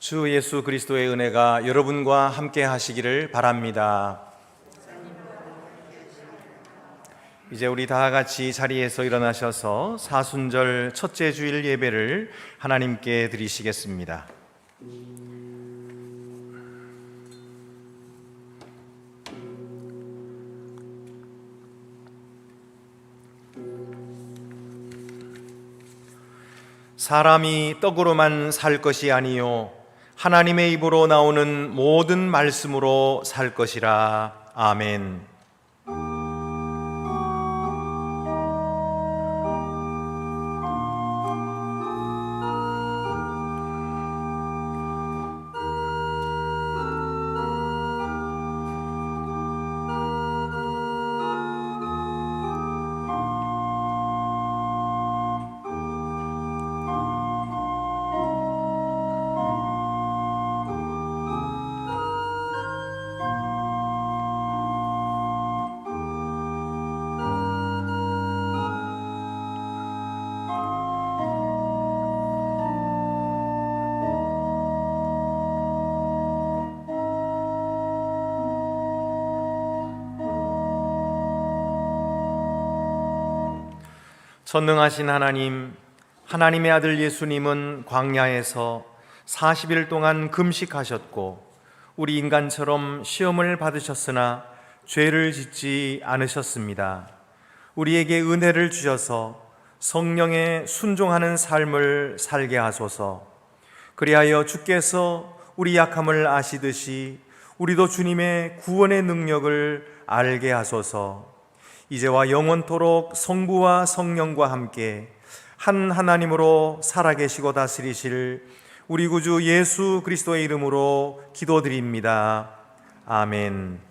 주 예수 그리스도의 은혜가 여러분과 함께 하시기를 바랍니다. 이제 우리 다 같이 자리에서 일어나셔서 사순절 첫째 주일 예배를 하나님께 드리시겠습니다. 사람이 떡으로만 살 것이 아니요 하나님의 입으로 나오는 모든 말씀으로 살 것이라. 아멘. 전능하신 하나님, 하나님의 아들 예수님은 광야에서 40일 동안 금식하셨고 우리 인간처럼 시험을 받으셨으나 죄를 짓지 않으셨습니다. 우리에게 은혜를 주셔서 성령에 순종하는 삶을 살게 하소서. 그리하여 주께서 우리 약함을 아시듯이 우리도 주님의 구원의 능력을 알게 하소서. 이제와 영원토록 성부와 성령과 함께 한 하나님으로 살아계시고 다스리실 우리 구주 예수 그리스도의 이름으로 기도드립니다. 아멘.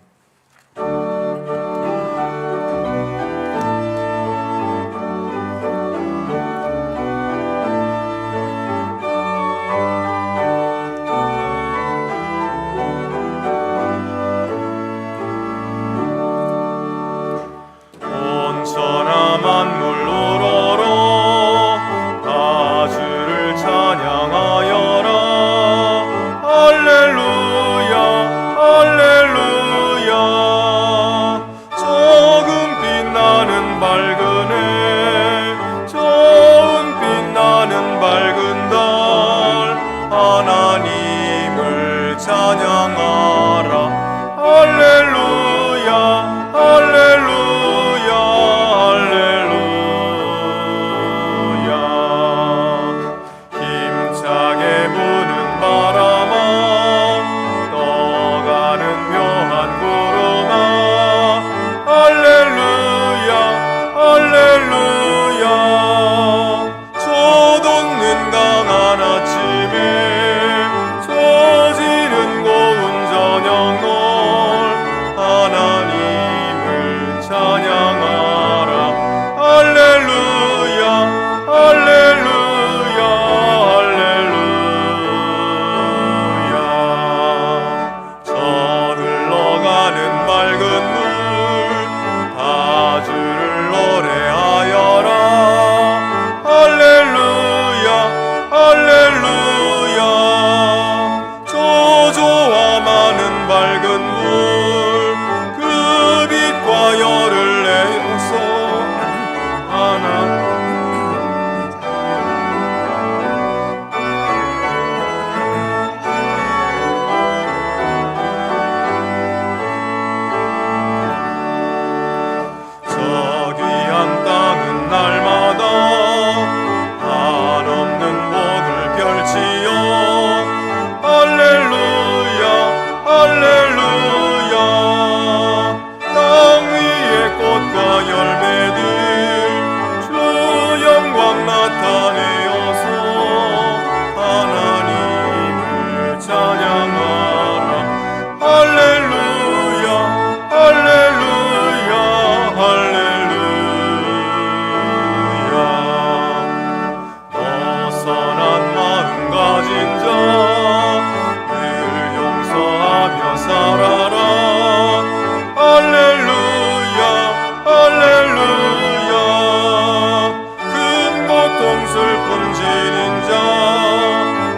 슬픈 지닌 자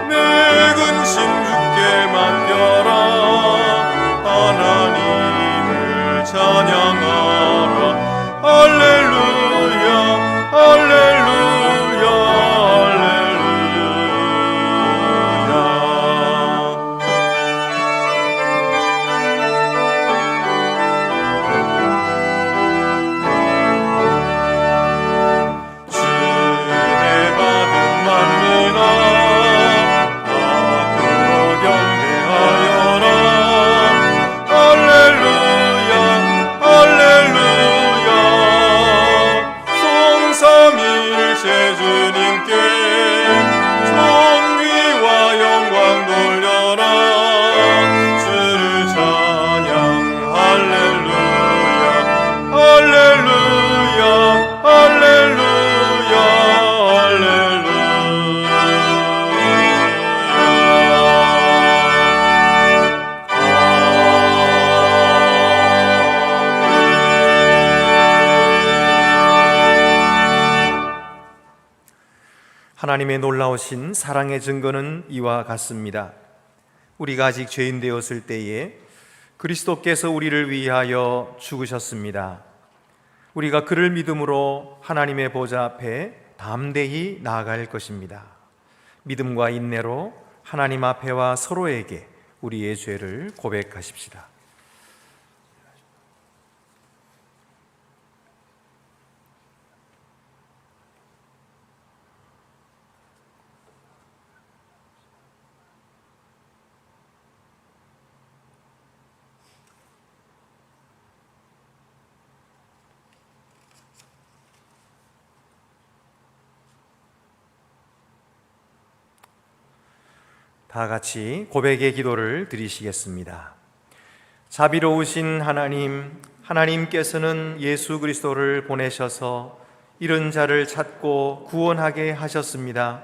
늙은 심중 하나님의 놀라우신 사랑의 증거는 이와 같습니다. 우리가 아직 죄인 되었을 때에 그리스도께서 우리를 위하여 죽으셨습니다. 우리가 그를 믿음으로 하나님의 보좌 앞에 담대히 나아갈 것입니다. 믿음과 인내로 하나님 앞에와 서로에게 우리의 죄를 고백하십시다. 다 같이 고백의 기도를 드리시겠습니다. 자비로우신 하나님, 하나님께서는 예수 그리스도를 보내셔서 잃은 자를 찾고 구원하게 하셨습니다.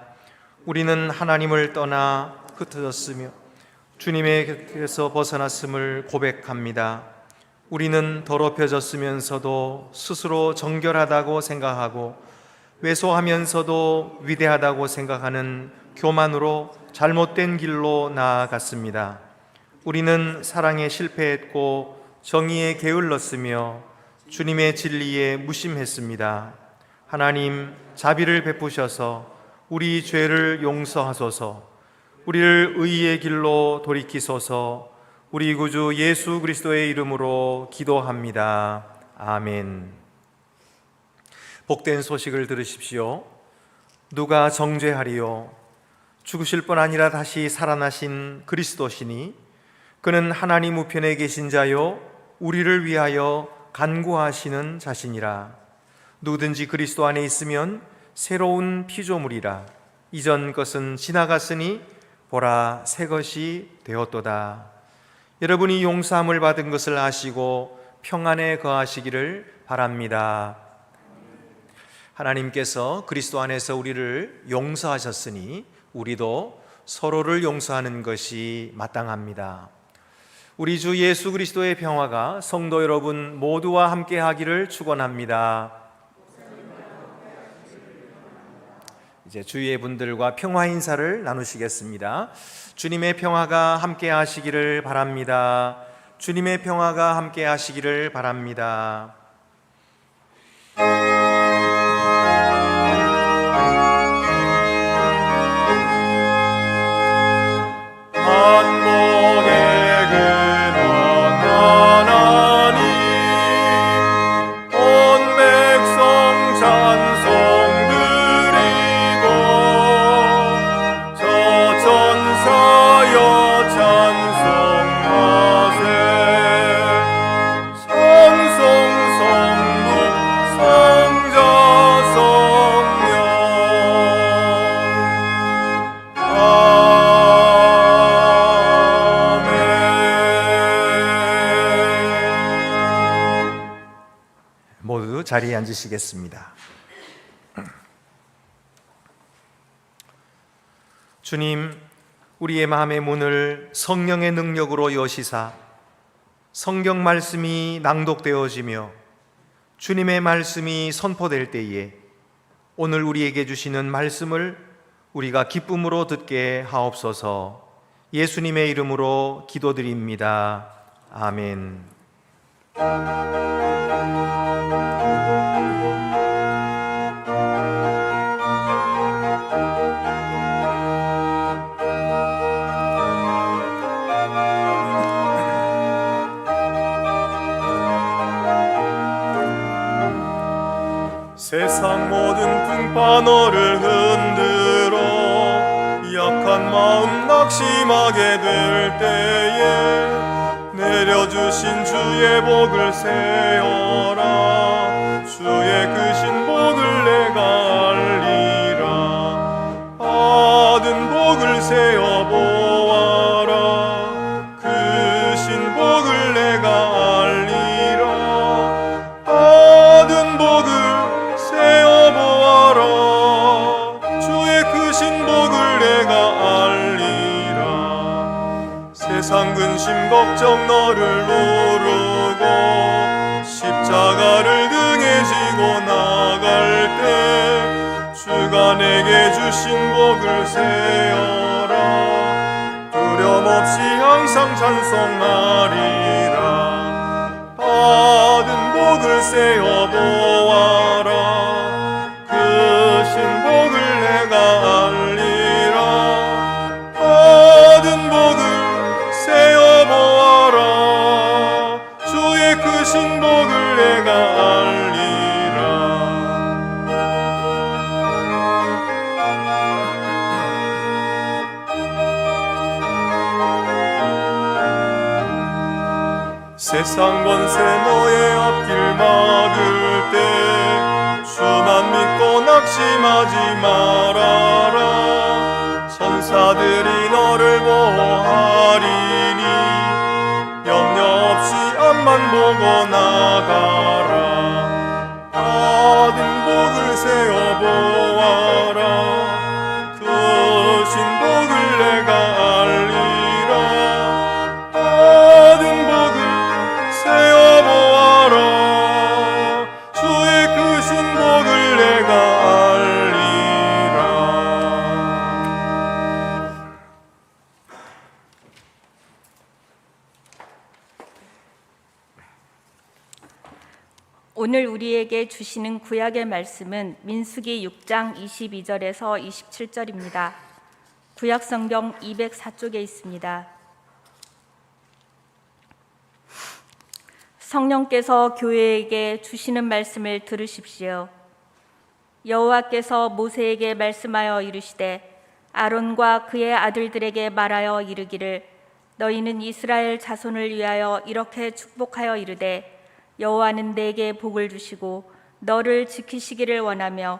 우리는 하나님을 떠나 흩어졌으며 주님의 곁에서 벗어났음을 고백합니다. 우리는 더럽혀졌으면서도 스스로 정결하다고 생각하고 왜소하면서도 위대하다고 생각하는 교만으로 잘못된 길로 나아갔습니다. 우리는 사랑에 실패했고 정의에 게을렀으며 주님의 진리에 무심했습니다. 하나님, 자비를 베푸셔서 우리 죄를 용서하소서. 우리를 의의 길로 돌이키소서. 우리 구주 예수 그리스도의 이름으로 기도합니다. 아멘. 복된 소식을 들으십시오. 누가 정죄하리요? 죽으실 뿐 아니라 다시 살아나신 그리스도시니 그는 하나님 우편에 계신 자요 우리를 위하여 간구하시는 자시니라. 누구든지 그리스도 안에 있으면 새로운 피조물이라. 이전 것은 지나갔으니 보라 새 것이 되었도다. 여러분이 용서함을 받은 것을 아시고 평안에 거하시기를 바랍니다. 하나님께서 그리스도 안에서 우리를 용서하셨으니 우리도 서로를 용서하는 것이 마땅합니다. 우리 주 예수 그리스도의 평화가 성도 여러분 모두와 함께 하기를 축원합니다. 이제 주위의 분들과 평화 인사를 나누시겠습니다. 주님의 평화가 함께 하시기를 바랍니다. 주님의 평화가 함께 하시기를 바랍니다. 모두 자리에 앉으시겠습니다. 주님, 우리의 마음의 문을 성령의 능력으로 여시사 성경 말씀이 낭독되어지며 주님의 말씀이 선포될 때에 오늘 우리에게 주시는 말씀을 우리가 기쁨으로 듣게 하옵소서. 예수님의 이름으로 기도드립니다. 아멘. 세상 모든 풍파너를 흔들어 약한 마음 낙심하게 될 때에 내려주신 주의 복을 세어라. 주의 크신 복을 내가 알리라. 받은 복을 세어 보아라. 크신 복을 내가 알리라. 받은 복을 세어 보아라. 주의 크신 복을 내가 알리라. 세상 근심 걱정 너를 누르고 십자가를 등에 지고 나갈 때 주가 내게 주신 복을 세어라. 두려움 없이 항상 찬송하리라. 받은 복을 세어 보아라. 크신 복을 내가 알리라. 받은 복을 세어 보아라. 주의 크신 복을 내가 알리라. 세상 권세 너의 앞길 막을 때 주만 믿고 낙심하지 말아라. 천사들이 너를 보호하리니 염려 없이 앞만 보고 나가라. 받은 복을 세어 보아라. 크신 복을 내가 알리라. 받은 복을 세어 보아라. 주의 크신 복을 내가 알리라. 오늘 우리에게 주시는 구약의 말씀은 민수기 6장 22절에서 27절입니다. 구약 성경 204쪽에 있습니다. 성령께서 교회에게 주시는 말씀을 들으십시오. 여호와께서 모세에게 말씀하여 이르시되 아론과 그의 아들들에게 말하여 이르기를 너희는 이스라엘 자손을 위하여 이렇게 축복하여 이르되 여호와는 내게 복을 주시고 너를 지키시기를 원하며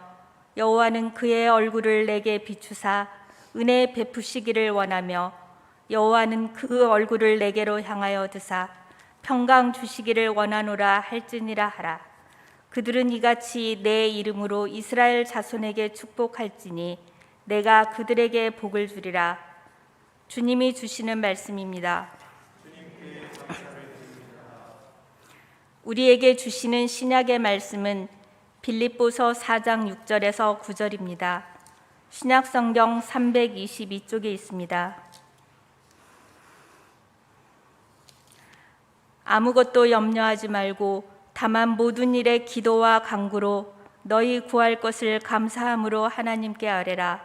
여호와는 그의 얼굴을 내게 비추사 은혜 베푸시기를 원하며 여호와는 그 얼굴을 내게로 향하여 드사 평강 주시기를 원하노라 할지니라 하라. 그들은 이같이 내 이름으로 이스라엘 자손에게 축복할지니 내가 그들에게 복을 주리라. 주님이 주시는 말씀입니다. 우리에게 주시는 신약의 말씀은 빌립보서 4장 6절에서 9절입니다. 신약 성경 322쪽에 있습니다. 아무것도 염려하지 말고 다만 모든 일에 기도와 간구로 너희 구할 것을 감사함으로 하나님께 아뢰라.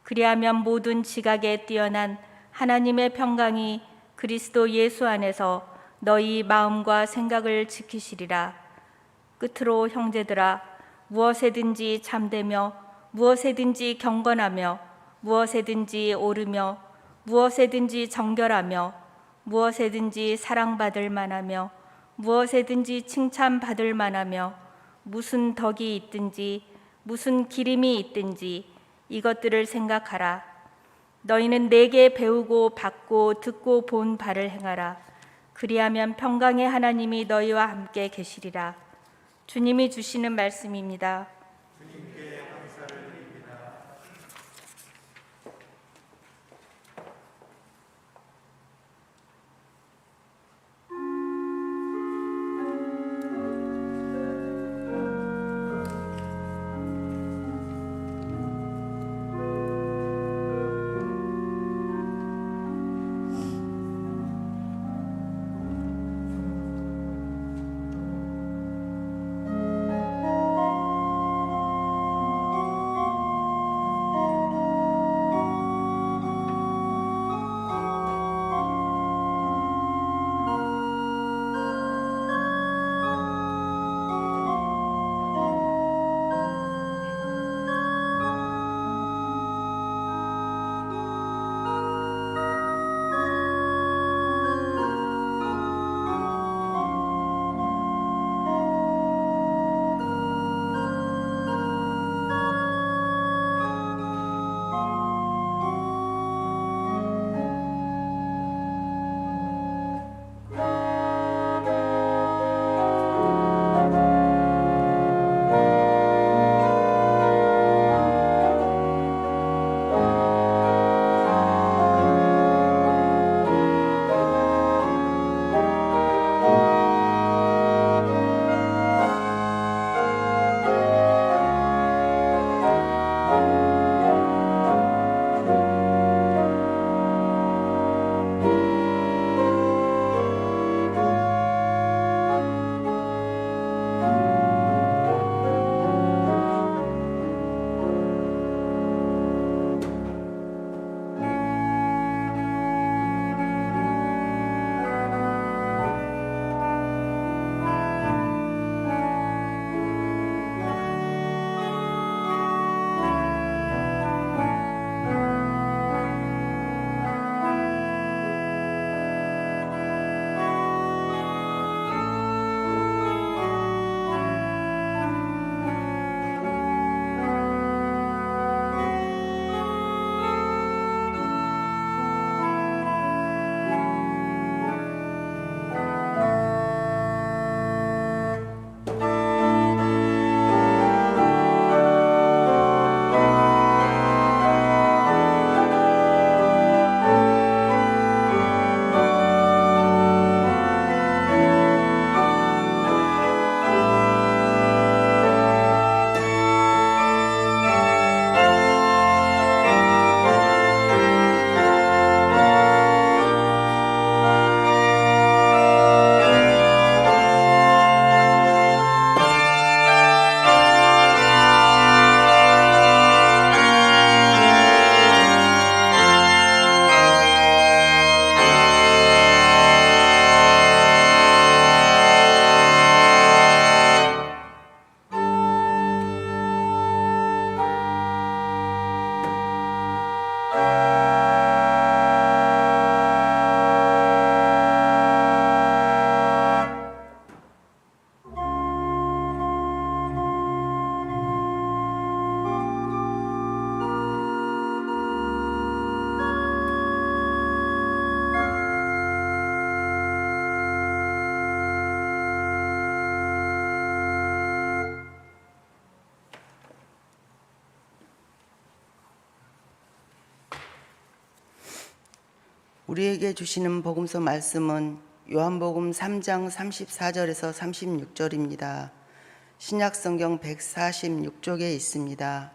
그리하면 모든 지각에 뛰어난 하나님의 평강이 그리스도 예수 안에서 너희 마음과 생각을 지키시리라. 끝으로 형제들아, 무엇에든지 잠대며 무엇에든지 경건하며 무엇에든지 오르며 무엇에든지 정결하며 무엇에든지 사랑받을 만하며 무엇에든지 칭찬받을 만하며 무슨 덕이 있든지 무슨 기림이 있든지 이것들을 생각하라. 너희는 내게 배우고 받고 듣고 본 바를 행하라. 그리하면 평강의 하나님이 너희와 함께 계시리라. 주님이 주시는 말씀입니다. 주님께 감사를 드립니다. 우리에게 주시는 복음서 말씀은 요한복음 3장 34절에서 36절입니다. 신약성경 146쪽에 있습니다.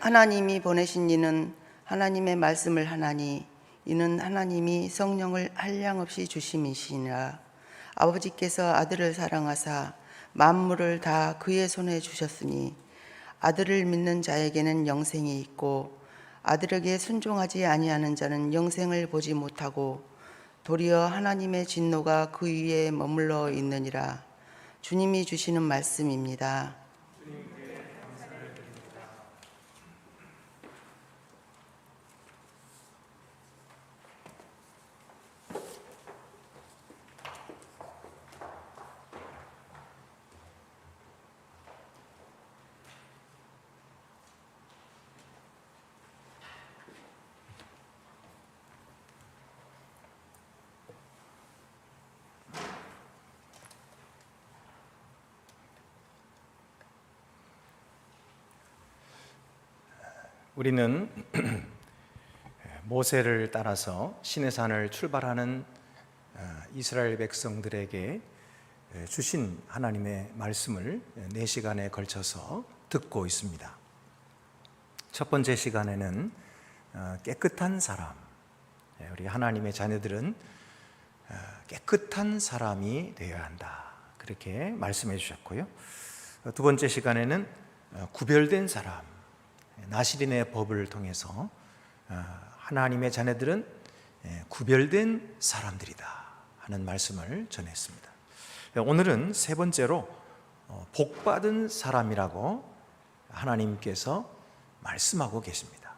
하나님이 보내신 이는 하나님의 말씀을 하나니 이는 하나님이 성령을 한량없이 주심이시니라. 아버지께서 아들을 사랑하사 만물을 다 그의 손에 주셨으니 아들을 믿는 자에게는 영생이 있고 아들에게 순종하지 아니하는 자는 영생을 보지 못하고 도리어 하나님의 진노가 그 위에 머물러 있느니라. 주님이 주시는 말씀입니다. 우리는 모세를 따라서 시내산을 출발하는 이스라엘 백성들에게 주신 하나님의 말씀을 4시간에 걸쳐서 듣고 있습니다. 첫 번째 시간에는 깨끗한 사람, 우리 하나님의 자녀들은 깨끗한 사람이 되어야 한다, 그렇게 말씀해 주셨고요. 두 번째 시간에는 구별된 사람, 나시린의 법을 통해서 하나님의 자녀들은 구별된 사람들이다 하는 말씀을 전했습니다. 오늘은 세 번째로 복받은 사람이라고 하나님께서 말씀하고 계십니다.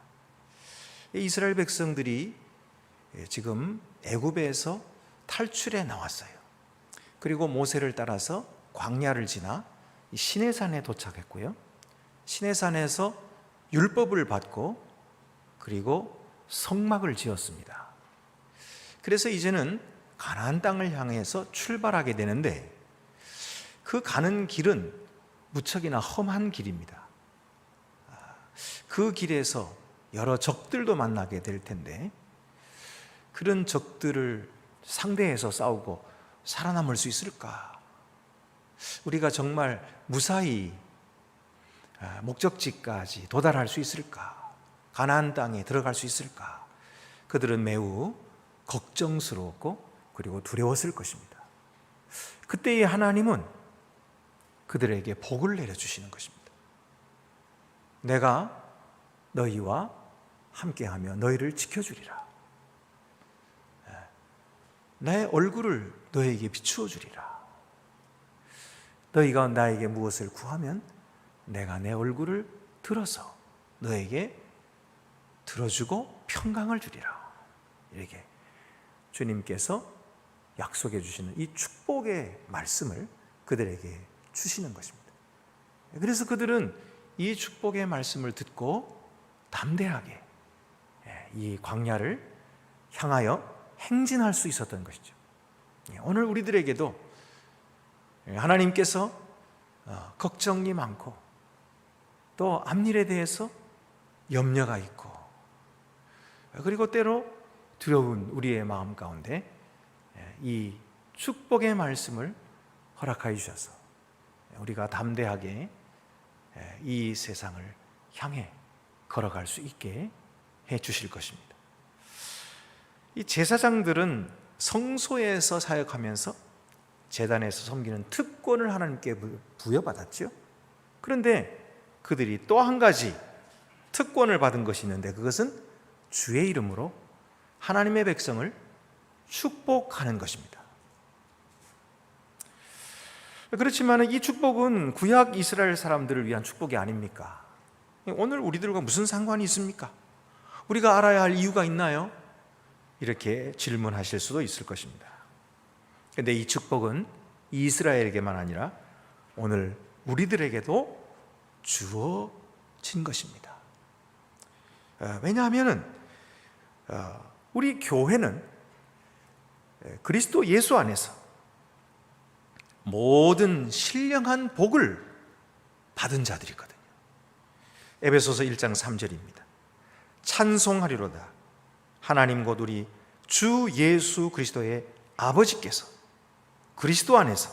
이스라엘 백성들이 지금 애굽에서 탈출해 나왔어요. 그리고 모세를 따라서 광야를 지나 시내산에 도착했고요. 시내산에서 율법을 받고 그리고 성막을 지었습니다. 그래서 이제는 가나안 땅을 향해서 출발하게 되는데 그 가는 길은 무척이나 험한 길입니다. 그 길에서 여러 적들도 만나게 될 텐데 그런 적들을 상대해서 싸우고 살아남을 수 있을까? 우리가 정말 무사히 목적지까지 도달할 수 있을까? 가나안 땅에 들어갈 수 있을까? 그들은 매우 걱정스러웠고 그리고 두려웠을 것입니다. 그때의 하나님은 그들에게 복을 내려주시는 것입니다. 내가 너희와 함께하며 너희를 지켜주리라. 내 얼굴을 너희에게 비추어 주리라. 너희가 나에게 무엇을 구하면 내가 내 얼굴을 들어서 너에게 들어주고 평강을 주리라. 이렇게 주님께서 약속해 주시는 이 축복의 말씀을 그들에게 주시는 것입니다. 그래서 그들은 이 축복의 말씀을 듣고 담대하게 이 광야를 향하여 행진할 수 있었던 것이죠. 오늘 우리들에게도 하나님께서 걱정이 많고 또 앞일에 대해서 염려가 있고 그리고 때로 두려운 우리의 마음 가운데 이 축복의 말씀을 허락하여 주셔서 우리가 담대하게 이 세상을 향해 걸어갈 수 있게 해 주실 것입니다. 이 제사장들은 성소에서 사역하면서 제단에서 섬기는 특권을 하나님께 부여받았죠. 그런데 그들이 또 한 가지 특권을 받은 것이 있는데 그것은 주의 이름으로 하나님의 백성을 축복하는 것입니다. 그렇지만 이 축복은 구약 이스라엘 사람들을 위한 축복이 아닙니까? 오늘 우리들과 무슨 상관이 있습니까? 우리가 알아야 할 이유가 있나요? 이렇게 질문하실 수도 있을 것입니다. 그런데 이 축복은 이스라엘에게만 아니라 오늘 우리들에게도 주어진 것입니다. 왜냐하면 우리 교회는 그리스도 예수 안에서 모든 신령한 복을 받은 자들이거든요. 에베소서 1장 3절입니다. 찬송하리로다. 하나님 곧 우리 주 예수 그리스도의 아버지께서 그리스도 안에서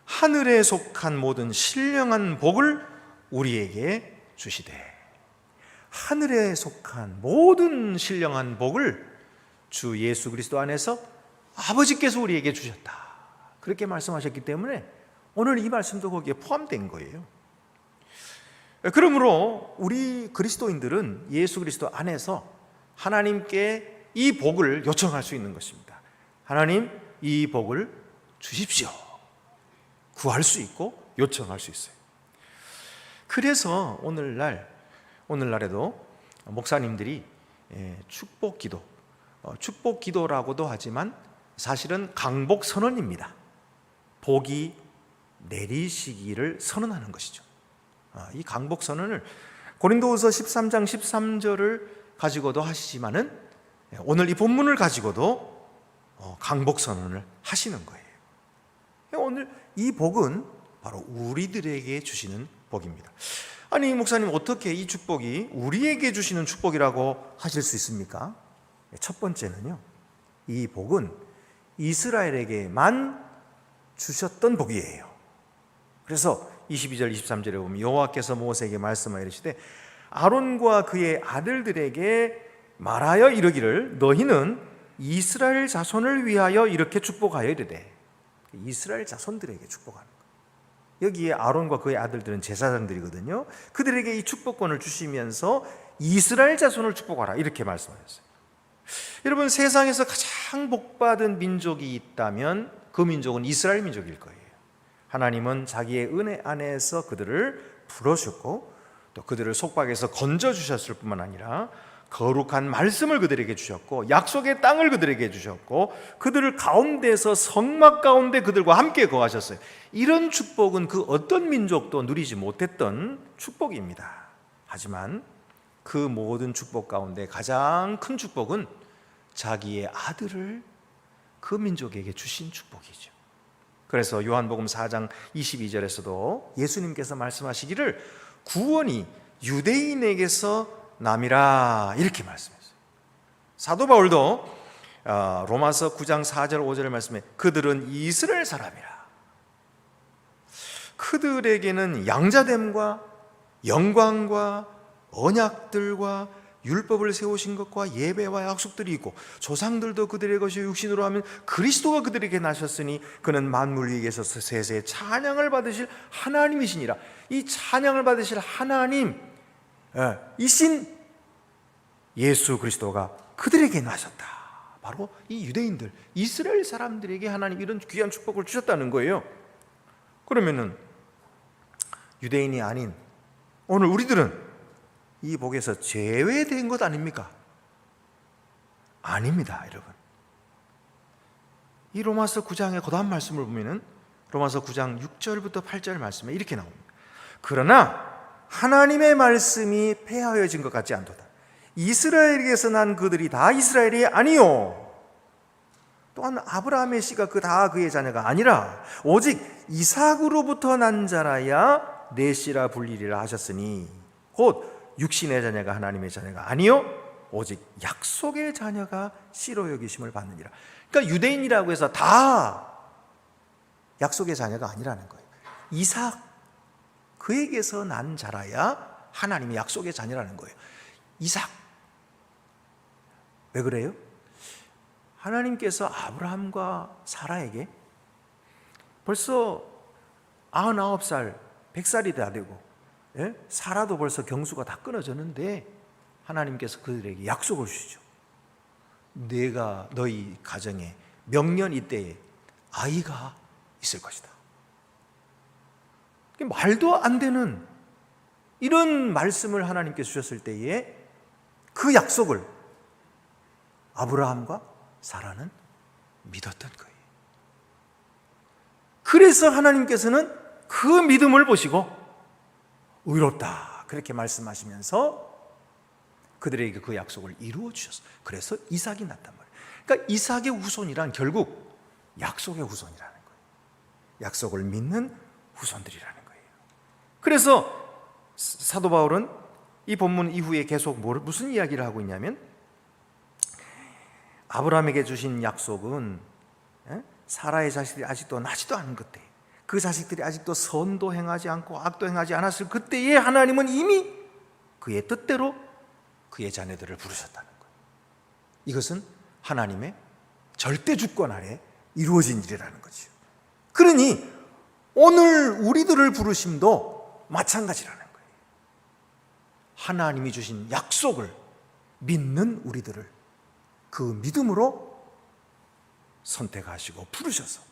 하늘에 속한 모든 신령한 복을 우리에게 주시되, 하늘에 속한 모든 신령한 복을 주 예수 그리스도 안에서 아버지께서 우리에게 주셨다, 그렇게 말씀하셨기 때문에 오늘 이 말씀도 거기에 포함된 거예요. 그러므로 우리 그리스도인들은 예수 그리스도 안에서 하나님께 이 복을 요청할 수 있는 것입니다. 하나님, 이 복을 주십시오. 구할 수 있고 요청할 수 있어요. 그래서 오늘날에도 목사님들이 축복 기도, 축복 기도라고도 하지만 사실은 강복 선언입니다. 복이 내리시기를 선언하는 것이죠. 이 강복 선언을 고린도후서 13장 13절을 가지고도 하시지만은 오늘 이 본문을 가지고도 강복 선언을 하시는 거예요. 오늘 이 복은 바로 우리들에게 주시는 복입니다. 아니, 목사님, 어떻게 이 축복이 우리에게 주시는 축복이라고 하실 수 있습니까? 첫 번째는요, 이 복은 이스라엘에게만 주셨던 복이에요. 그래서 22절 23절에 보면 여호와께서 모세에게 말씀하여 이르시되 아론과 그의 아들들에게 말하여 이르기를 너희는 이스라엘 자손을 위하여 이렇게 축복하여 이르되, 이스라엘 자손들에게 축복하는 거예요. 여기에 아론과 그의 아들들은 제사장들이거든요. 그들에게 이 축복권을 주시면서 이스라엘 자손을 축복하라, 이렇게 말씀하셨어요. 여러분, 세상에서 가장 복받은 민족이 있다면 그 민족은 이스라엘 민족일 거예요. 하나님은 자기의 은혜 안에서 그들을 부르셨고 또 그들을 속박에서 건져주셨을 뿐만 아니라 거룩한 말씀을 그들에게 주셨고 약속의 땅을 그들에게 주셨고 그들을 가운데서 성막 가운데 그들과 함께 거하셨어요. 이런 축복은 그 어떤 민족도 누리지 못했던 축복입니다. 하지만 그 모든 축복 가운데 가장 큰 축복은 자기의 아들을 그 민족에게 주신 축복이죠. 그래서 요한복음 4장 22절에서도 예수님께서 말씀하시기를 구원이 유대인에게서 남이라, 이렇게 말씀했어요. 사도 바울도 로마서 9장 4절 5절의 말씀에 그들은 이스라엘 사람이라, 그들에게는 양자됨과 영광과 언약들과 율법을 세우신 것과 예배와 약속들이 있고 조상들도 그들의 것이 육신으로 하면 그리스도가 그들에게 나셨으니 그는 만물 위에 계셔서 세세에 찬양을 받으실 하나님이시니라. 이 찬양을 받으실 하나님 이신 예수 그리스도가 그들에게 나셨다. 바로 이 유대인들, 이스라엘 사람들에게 하나님 이런 귀한 축복을 주셨다는 거예요. 그러면은 유대인이 아닌 오늘 우리들은 이 복에서 제외된 것 아닙니까? 아닙니다, 여러분. 이 로마서 9장의 그 다음 말씀을 보면은 로마서 9장 6절부터 8절 말씀에 이렇게 나옵니다. 그러나 하나님의 말씀이 폐하여진 것 같지 않도다. 이스라엘에게서 난 그들이 다 이스라엘이 아니요, 또한 아브라함의 씨가 그 다 그의 자녀가 아니라 오직 이삭으로부터 난 자라야 내 씨라 불리리라 하셨으니 곧 육신의 자녀가 하나님의 자녀가 아니요 오직 약속의 자녀가 씨로 여기심을 받느니라. 그러니까 유대인이라고 해서 다 약속의 자녀가 아니라는 거예요. 이삭, 그에게서 난 자라야 하나님의 약속의 자녀라는 거예요. 이삭, 왜 그래요? 하나님께서 아브라함과 사라에게 벌써 99살, 100살이 다 되고 사라도 벌써 경수가 다 끊어졌는데 하나님께서 그들에게 약속을 주시죠. 내가 너희 가정에 명년 이때에 아이가 있을 것이다. 말도 안 되는 이런 말씀을 하나님께 주셨을 때에 그 약속을 아브라함과 사라는 믿었던 거예요. 그래서 하나님께서는 그 믿음을 보시고 의롭다, 그렇게 말씀하시면서 그들에게 그 약속을 이루어 주셨어요. 그래서 이삭이 났단 말이에요. 그러니까 이삭의 후손이란 결국 약속의 후손이라는 거예요. 약속을 믿는 후손들이라는 거예요. 그래서 사도 바울은 이 본문 이후에 계속 무슨 이야기를 하고 있냐면, 아브라함에게 주신 약속은 사라의 자식들이 아직도 나지도 않은 그때, 그 자식들이 아직도 선도 행하지 않고 악도 행하지 않았을 그때에 하나님은 이미 그의 뜻대로 그의 자녀들을 부르셨다는 거예요. 이것은 하나님의 절대 주권 아래 이루어진 일이라는 거죠. 그러니 오늘 우리들을 부르심도 마찬가지라는 거예요. 하나님이 주신 약속을 믿는 우리들을 그 믿음으로 선택하시고 부르셔서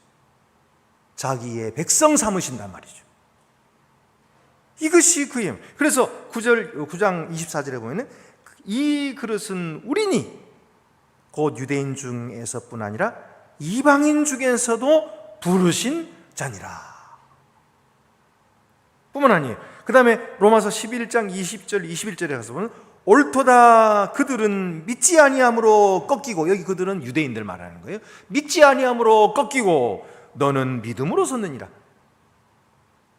자기의 백성 삼으신단 말이죠. 이것이 그의, 그래서 9장 24절에 보면은 이 그릇은 우리니 곧 유대인 중에서뿐 아니라 이방인 중에서도 부르신 자니라. 뿐만 아니에요. 그 다음에 로마서 11장 20절 21절에 가서 보면 옳도다 그들은 믿지 아니함으로 꺾이고, 여기 그들은 유대인들 말하는 거예요. 믿지 아니함으로 꺾이고 너는 믿음으로 섰느니라.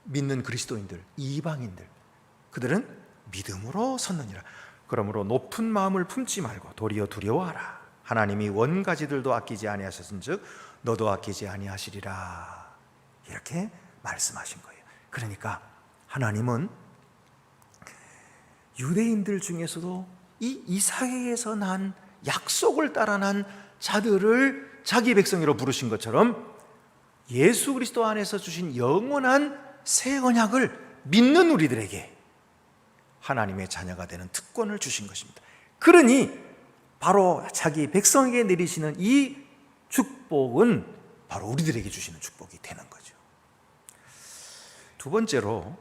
믿는 그리스도인들, 이방인들, 그들은 믿음으로 섰느니라. 그러므로 높은 마음을 품지 말고 도리어 두려워하라. 하나님이 원가지들도 아끼지 아니하셨은즉 너도 아끼지 아니하시리라. 이렇게 말씀하신 거예요. 그러니까 하나님은 유대인들 중에서도 이 이삭에게서 난 약속을 따라 난 자들을 자기 백성으로 부르신 것처럼 예수 그리스도 안에서 주신 영원한 새 언약을 믿는 우리들에게 하나님의 자녀가 되는 특권을 주신 것입니다. 그러니 바로 자기 백성에게 내리시는 이 축복은 바로 우리들에게 주시는 축복이 되는 거죠. 두 번째로,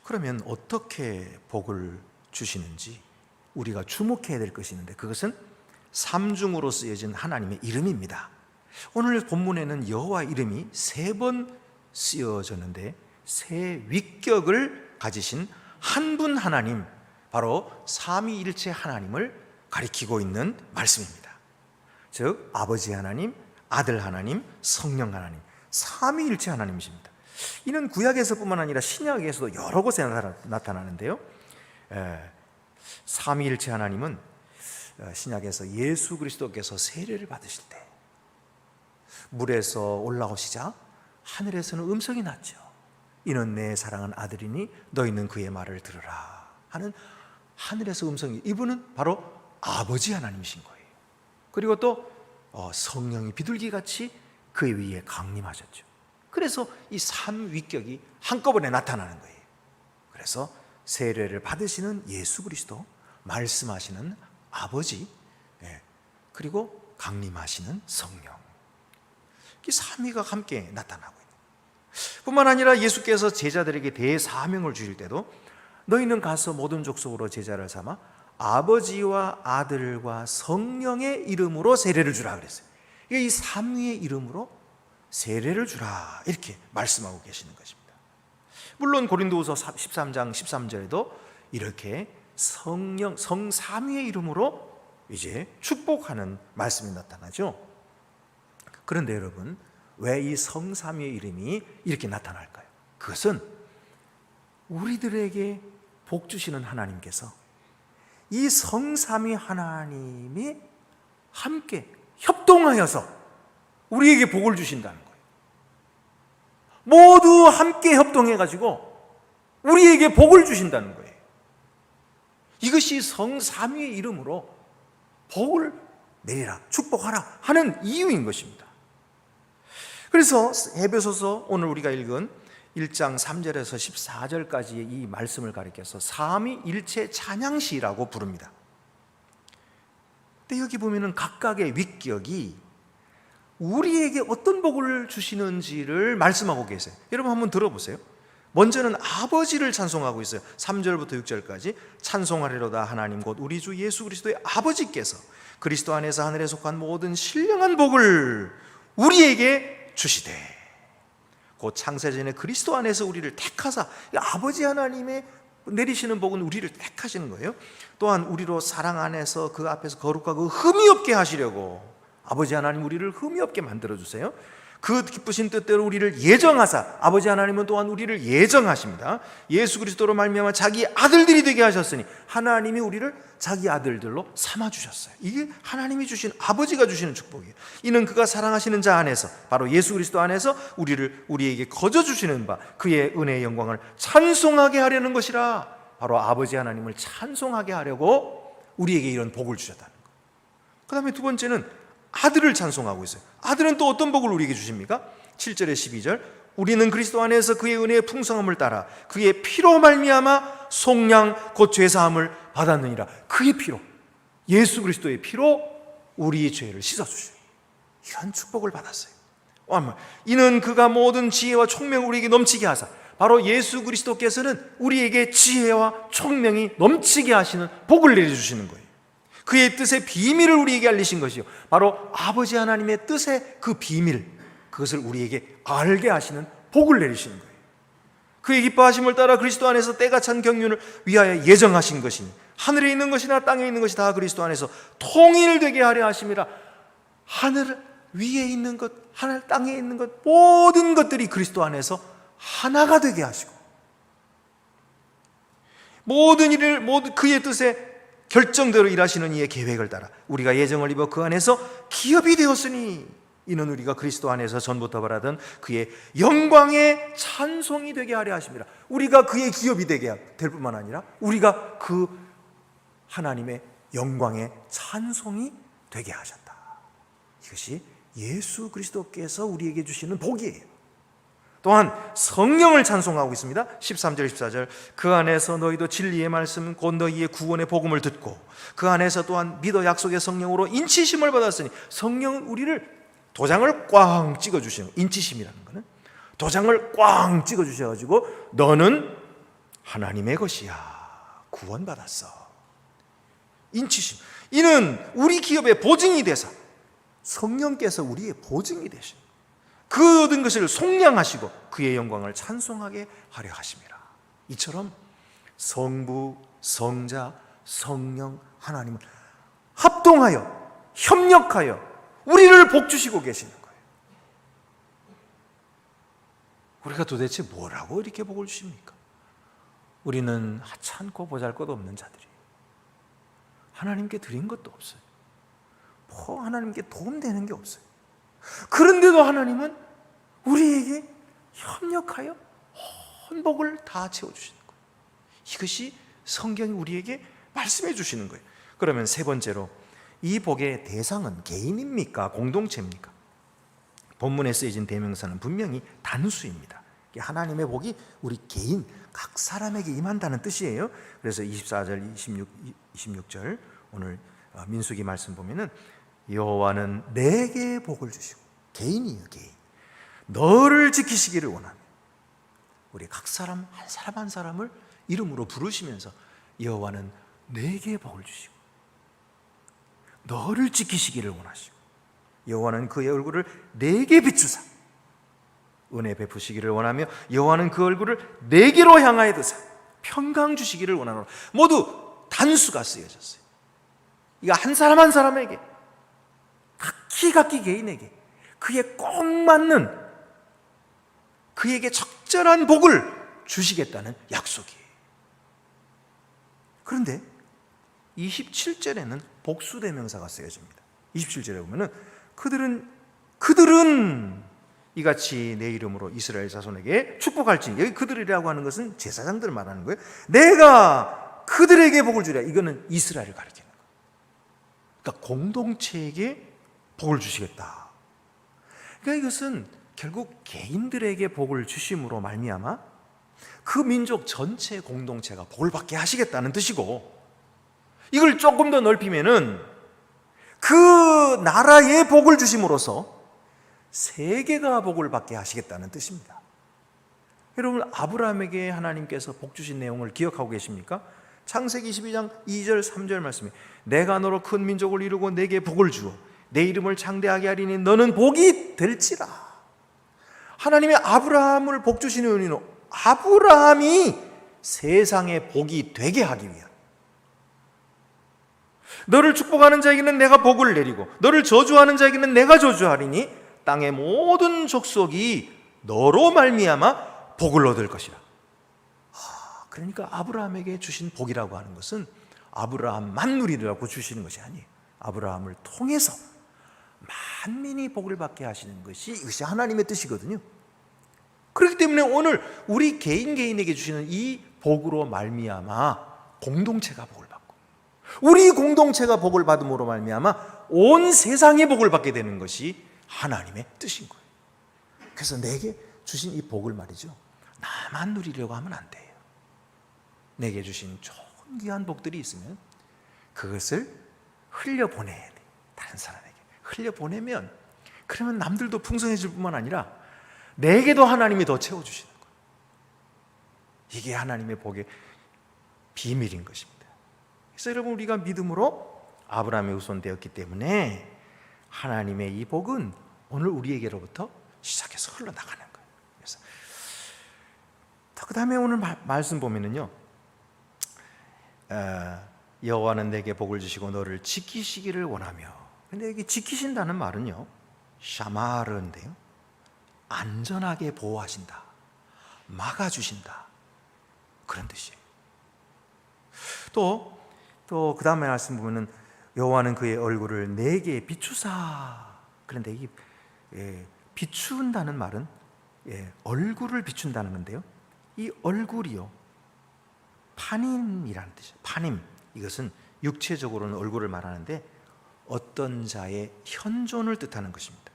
그러면 어떻게 복을 주시는지 우리가 주목해야 될 것이 있는데, 그것은 삼중으로 쓰여진 하나님의 이름입니다. 오늘 본문에는 여호와 이름이 3번 쓰여졌는데 세 위격을 가지신 한 분 하나님, 바로 삼위일체 하나님을 가리키고 있는 말씀입니다. 즉 아버지 하나님, 아들 하나님, 성령 하나님, 삼위일체 하나님이십니다. 이는 구약에서뿐만 아니라 신약에서도 여러 곳에 나타나는데요, 삼위일체 하나님은 신약에서 예수 그리스도께서 세례를 받으실 때 물에서 올라오시자 하늘에서는 음성이 났죠. 이는 내 사랑하는 아들이니 너희는 그의 말을 들으라 하는 하늘에서 음성이, 이분은 바로 아버지 하나님이신 거예요. 그리고 또 성령이 비둘기같이 그의 위에 강림하셨죠. 그래서 이 삼위격이 한꺼번에 나타나는 거예요. 그래서 세례를 받으시는 예수 그리스도, 말씀하시는 아버지, 그리고 강림하시는 성령, 이 삼위가 함께 나타나고 있는 뿐만 아니라 예수께서 제자들에게 대사명을 주실 때도 너희는 가서 모든 족속으로 제자를 삼아 아버지와 아들과 성령의 이름으로 세례를 주라 그랬어요. 이 삼위의 이름으로 세례를 주라 이렇게 말씀하고 계시는 것입니다. 물론 고린도후서 13장 13절에도 이렇게 성령, 성삼위의 이름으로 이제 축복하는 말씀이 나타나죠. 그런데 여러분, 왜 이 성삼위의 이름이 이렇게 나타날까요? 그것은 우리들에게 복 주시는 하나님께서 이 성삼위 하나님이 함께 협동하여서 우리에게 복을 주신다는 거예요. 모두 함께 협동해가지고 우리에게 복을 주신다는 거예요. 이것이 성삼위의 이름으로 복을 내리라, 축복하라 하는 이유인 것입니다. 그래서 에베소서 오늘 우리가 읽은 1장 3절에서 14절까지의 이 말씀을 가리켜서 삼위일체 찬양시라고 부릅니다. 근데 여기 보면은 각각의 위격이 우리에게 어떤 복을 주시는지를 말씀하고 계세요. 여러분 한번 들어보세요. 먼저는 아버지를 찬송하고 있어요. 3절부터 6절까지 찬송하리로다 하나님 곧 우리 주 예수 그리스도의 아버지께서 그리스도 안에서 하늘에 속한 모든 신령한 복을 우리에게 주시되 곧 창세전에 그리스도 안에서 우리를 택하사, 아버지 하나님의 내리시는 복은 우리를 택하시는 거예요. 또한 우리로 사랑 안에서 그 앞에서 거룩하고 흠이 없게 하시려고, 아버지 하나님 우리를 흠이 없게 만들어주세요. 그 기쁘신 뜻대로 우리를 예정하사, 아버지 하나님은 또한 우리를 예정하십니다. 예수 그리스도로 말미암아 자기 아들들이 되게 하셨으니 하나님이 우리를 자기 아들들로 삼아주셨어요. 이게 하나님이 주신, 아버지가 주시는 축복이에요. 이는 그가 사랑하시는 자 안에서, 바로 예수 그리스도 안에서 우리에게 거저 주시는 바 그의 은혜의 영광을 찬송하게 하려는 것이라. 바로 아버지 하나님을 찬송하게 하려고 우리에게 이런 복을 주셨다는 거예요. 그 다음에 두 번째는 아들을 찬송하고 있어요. 아들은 또 어떤 복을 우리에게 주십니까? 7절에 12절, 우리는 그리스도 안에서 그의 은혜의 풍성함을 따라 그의 피로 말미암아 속량 곧 죄사함을 받았느니라. 그의 피로, 예수 그리스도의 피로 우리의 죄를 씻어주시오. 이런 축복을 받았어요. 이는 그가 모든 지혜와 총명을 우리에게 넘치게 하사, 바로 예수 그리스도께서는 우리에게 지혜와 총명이 넘치게 하시는 복을 내려주시는 거예요. 그의 뜻의 비밀을 우리에게 알리신 것이요, 바로 아버지 하나님의 뜻의 그 비밀, 그것을 우리에게 알게 하시는 복을 내리시는 거예요. 그의 기뻐하심을 따라 그리스도 안에서 때가 찬 경륜을 위하여 예정하신 것이니 하늘에 있는 것이나 땅에 있는 것이 다 그리스도 안에서 통일되게 하려 하심이라. 하늘 위에 있는 것, 하늘 땅에 있는 것, 모든 것들이 그리스도 안에서 하나가 되게 하시고, 모든 일을 모두 그의 뜻에 결정대로 일하시는 이의 계획을 따라 우리가 예정을 입어 그 안에서 기업이 되었으니, 이는 우리가 그리스도 안에서 전부터 바라던 그의 영광의 찬송이 되게 하려 하십니다. 우리가 그의 기업이 되게 될 뿐만 아니라 우리가 그 하나님의 영광의 찬송이 되게 하셨다. 이것이 예수 그리스도께서 우리에게 주시는 복이에요. 또한 성령을 찬송하고 있습니다. 13절 14절, 그 안에서 너희도 진리의 말씀 곧 너희의 구원의 복음을 듣고 그 안에서 또한 믿어 약속의 성령으로 인치심을 받았으니, 성령은 우리를 도장을 꽝 찍어주시는, 인치심이라는 거는 도장을 꽝 찍어주셔가지고 너는 하나님의 것이야, 구원받았어. 인치심, 이는 우리 기업의 보증이 되사 성령께서 우리의 보증이 되십니다. 그 얻은 것을 속량하시고 그의 영광을 찬송하게 하려 하심이라. 이처럼 성부, 성자, 성령 하나님을 합동하여 협력하여 우리를 복주시고 계시는 거예요. 우리가 도대체 뭐라고 이렇게 복을 주십니까? 우리는 하찮고 보잘것없는 자들이에요. 하나님께 드린 것도 없어요. 하나님께 도움되는 게 없어요. 그런데도 하나님은 우리에게 협력하여 온 복을 다 채워주시는 거예요. 이것이 성경이 우리에게 말씀해 주시는 거예요. 그러면 세 번째로, 이 복의 대상은 개인입니까? 공동체입니까? 본문에 쓰여진 대명사는 분명히 단수입니다. 하나님의 복이 우리 개인, 각 사람에게 임한다는 뜻이에요. 그래서 24절, 26절 오늘 민수기 말씀 보면은 여호와는 내게 복을 주시고, 개인이에요, 개인. 너를 지키시기를 원하며, 우리 각 사람 한 사람 한 사람을 이름으로 부르시면서 여호와는 내게 복을 주시고 너를 지키시기를 원하시고, 여호와는 그의 얼굴을 내게 비추사 은혜 베푸시기를 원하며, 여호와는 그 얼굴을 내게로 향하여 드사 평강 주시기를 원하노라. 모두 단수가 쓰여졌어요. 이거 한 사람 한 사람에게, 각기 개인에게 그에 꼭 맞는, 그에게 적절한 복을 주시겠다는 약속이에요. 그런데 27절에는 복수대명사가 쓰여집니다. 27절에 보면은 그들은 이같이 내 이름으로 이스라엘 자손에게 축복할지니, 여기 그들이라고 하는 것은 제사장들을 말하는 거예요. 내가 그들에게 복을 주랴. 이거는 이스라엘을 가리키는 거예요. 그러니까 공동체에게 복을 주시겠다. 그러니까 이것은 결국 개인들에게 복을 주심으로 말미암아 그 민족 전체 공동체가 복을 받게 하시겠다는 뜻이고, 이걸 조금 더 넓히면은 그 나라에 복을 주심으로써 세계가 복을 받게 하시겠다는 뜻입니다. 여러분, 아브라함에게 하나님께서 복 주신 내용을 기억하고 계십니까? 창세기 22장 2절 3절 말씀에 내가 너로 큰 민족을 이루고 내게 복을 주어 내 이름을 장대하게 하리니 너는 복이 될지라. 하나님의 아브라함을 복 주시는 의미는 아브라함이 세상에 복이 되게 하기 위한, 너를 축복하는 자에게는 내가 복을 내리고 너를 저주하는 자에게는 내가 저주하리니 땅의 모든 족속이 너로 말미암아 복을 얻을 것이라. 그러니까 아브라함에게 주신 복이라고 하는 것은 아브라함만 누리라고 주시는 것이 아니에요. 아브라함을 통해서 만민이 복을 받게 하시는 것이, 이것이 하나님의 뜻이거든요. 그렇기 때문에 오늘 우리 개인에게 주시는 이 복으로 말미암아 공동체가 복을 받고, 우리 공동체가 복을 받음으로 말미암아 온 세상이 복을 받게 되는 것이 하나님의 뜻인 거예요. 그래서 내게 주신 이 복을 말이죠, 나만 누리려고 하면 안 돼요. 내게 주신 좋은 귀한 복들이 있으면 그것을 흘려보내야 돼. 다른 사람에게 흘려보내면, 그러면 남들도 풍성해질 뿐만 아니라 내게도 하나님이 더 채워주시는 거예요. 이게 하나님의 복의 비밀인 것입니다. 그래서 여러분, 우리가 믿음으로 아브라함의 후손되었기 때문에 하나님의 이 복은 오늘 우리에게로부터 시작해서 흘러나가는 거예요. 그래서 그 다음에 오늘 말씀 보면은요, 여호와는 내게 복을 주시고 너를 지키시기를 원하며. 근데 여기 지키신다는 말은요, 샤마르인데요, 안전하게 보호하신다, 막아주신다, 그런 뜻이에요. 또 그 다음에 말씀 보면은 여호와는 그의 얼굴을 내게 비추사. 그런데 이 비춘다는 말은 얼굴을 비춘다는 건데요, 이 얼굴이요, 파님이라는 뜻이에요. 파님, 이것은 육체적으로는 얼굴을 말하는데 어떤 자의 현존을 뜻하는 것입니다.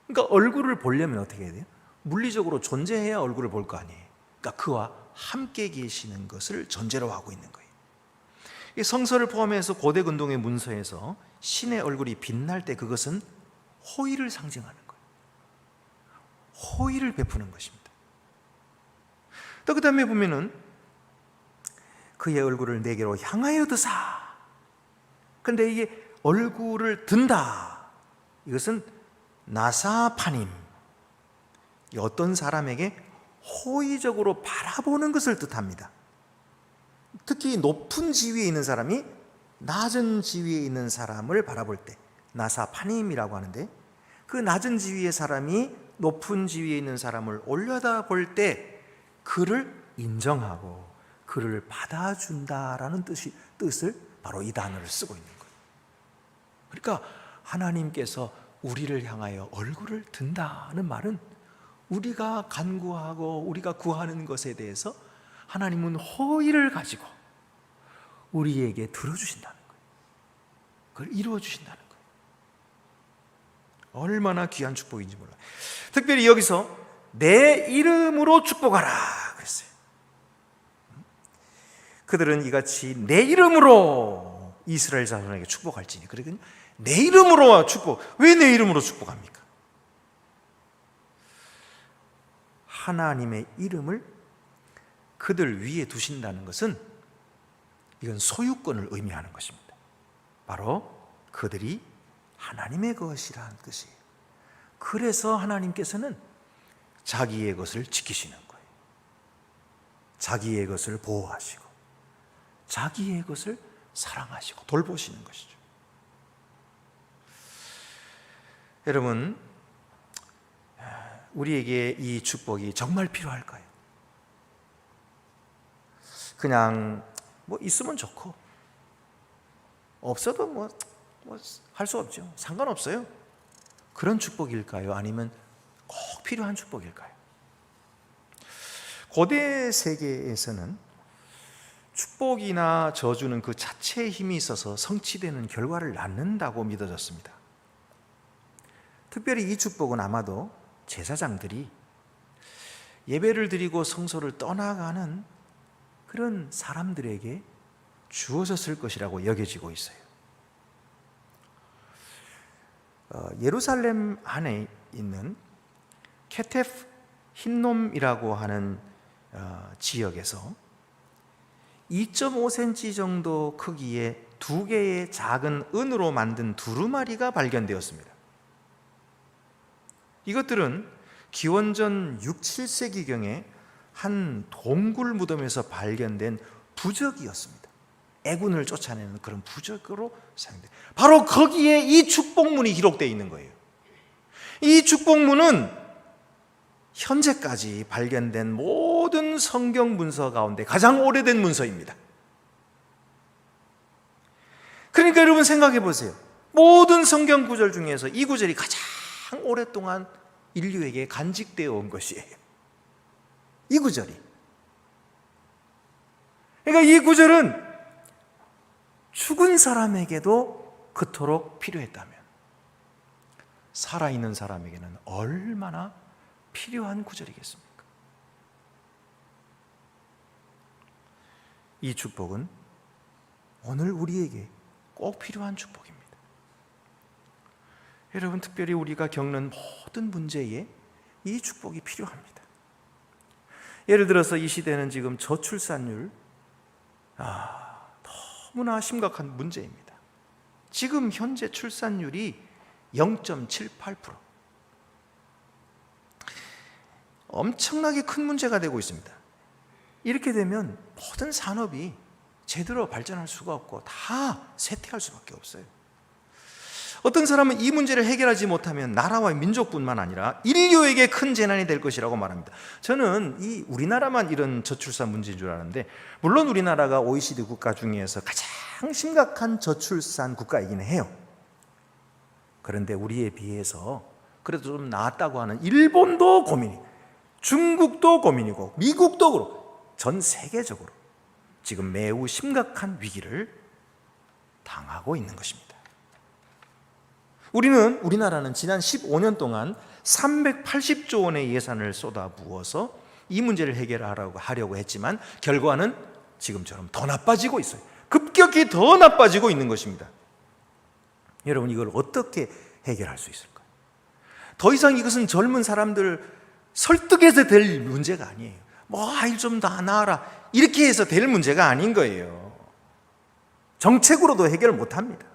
그러니까 얼굴을 보려면 어떻게 해야 돼요? 물리적으로 존재해야 얼굴을 볼 거 아니에요. 그러니까 그와 함께 계시는 것을 전제로 하고 있는 거예요. 이 성서를 포함해서 고대 근동의 문서에서 신의 얼굴이 빛날 때 그것은 호의를 상징하는 거예요. 호의를 베푸는 것입니다. 또 그 다음에 보면은 그의 얼굴을 내게로 향하여 드사. 그런데 이게 얼굴을 든다, 이것은 나사파님, 어떤 사람에게 호의적으로 바라보는 것을 뜻합니다. 특히 높은 지위에 있는 사람이 낮은 지위에 있는 사람을 바라볼 때 나사파님이라고 하는데, 그 낮은 지위의 사람이 높은 지위에 있는 사람을 올려다볼 때 그를 인정하고 그를 받아준다라는 뜻을 바로 이 단어를 쓰고 있는 거예요. 그러니까 하나님께서 우리를 향하여 얼굴을 든다는 말은 우리가 간구하고 우리가 구하는 것에 대해서 하나님은 호의를 가지고 우리에게 들어주신다는 거예요. 그걸 이루어주신다는 거예요. 얼마나 귀한 축복인지 몰라요. 특별히 여기서 내 이름으로 축복하라 그랬어요. 그들은 이같이 내 이름으로 이스라엘 자손에게 축복할지니. 그러니까 내 이름으로 축복. 왜 내 이름으로 축복합니까? 하나님의 이름을 그들 위에 두신다는 것은 이건 소유권을 의미하는 것입니다. 바로 그들이 하나님의 것이라는 뜻이에요. 그래서 하나님께서는 자기의 것을 지키시는 거예요. 자기의 것을 보호하시고 자기의 것을 사랑하시고 돌보시는 것이죠. 여러분, 우리에게 이 축복이 정말 필요할까요? 그냥 뭐 있으면 좋고 없어도 뭐 할 수 없죠. 상관없어요. 그런 축복일까요? 아니면 꼭 필요한 축복일까요? 고대 세계에서는 축복이나 저주는 그 자체의 힘이 있어서 성취되는 결과를 낳는다고 믿어졌습니다. 특별히 이 축복은 아마도 제사장들이 예배를 드리고 성소를 떠나가는 그런 사람들에게 주어졌을 것이라고 여겨지고 있어요. 예루살렘 안에 있는 케테프 힌놈이라고 하는 지역에서 2.5cm 정도 크기의 두 개의 작은 은으로 만든 두루마리가 발견되었습니다. 이것들은 기원전 6, 7세기경에 한 동굴 무덤에서 발견된 부적이었습니다. 애군을 쫓아내는 그런 부적으로 사용돼요. 바로 거기에 이 축복문이 기록되어 있는 거예요. 이 축복문은 현재까지 발견된 모든 성경 문서 가운데 가장 오래된 문서입니다. 그러니까 여러분 생각해 보세요. 모든 성경 구절 중에서 이 구절이 가장 오랫동안 인류에게 간직되어 온 것이에요. 이 구절이. 그러니까 이 구절은 죽은 사람에게도 그토록 필요했다면 살아있는 사람에게는 얼마나 필요한 구절이겠습니까? 이 축복은 오늘 우리에게 꼭 필요한 축복입니다. 여러분, 특별히 우리가 겪는 모든 문제에 이 축복이 필요합니다. 예를 들어서 이 시대는 지금 저출산율 너무나 심각한 문제입니다. 지금 현재 출산율이 0.78%, 엄청나게 큰 문제가 되고 있습니다. 이렇게 되면 모든 산업이 제대로 발전할 수가 없고 다 쇠퇴할 수밖에 없어요. 어떤 사람은 이 문제를 해결하지 못하면 나라와 민족뿐만 아니라 인류에게 큰 재난이 될 것이라고 말합니다. 저는 이 우리나라만 이런 저출산 문제인 줄 아는데, 물론 우리나라가 OECD 국가 중에서 가장 심각한 저출산 국가이긴 해요. 그런데 우리에 비해서 그래도 좀 나았다고 하는 일본도 고민이, 중국도 고민이고 미국도 그렇고 전 세계적으로 지금 매우 심각한 위기를 당하고 있는 것입니다. 우리나라는 지난 15년 동안 380조 원의 예산을 쏟아부어서 이 문제를 해결하려고 했지만 결과는 지금처럼 더 나빠지고 있어요. 급격히 더 나빠지고 있는 것입니다. 여러분, 이걸 어떻게 해결할 수 있을까요? 더 이상 이것은 젊은 사람들 설득해서 될 문제가 아니에요. 아이 좀 더 나아라 이렇게 해서 될 문제가 아닌 거예요. 정책으로도 해결 못합니다.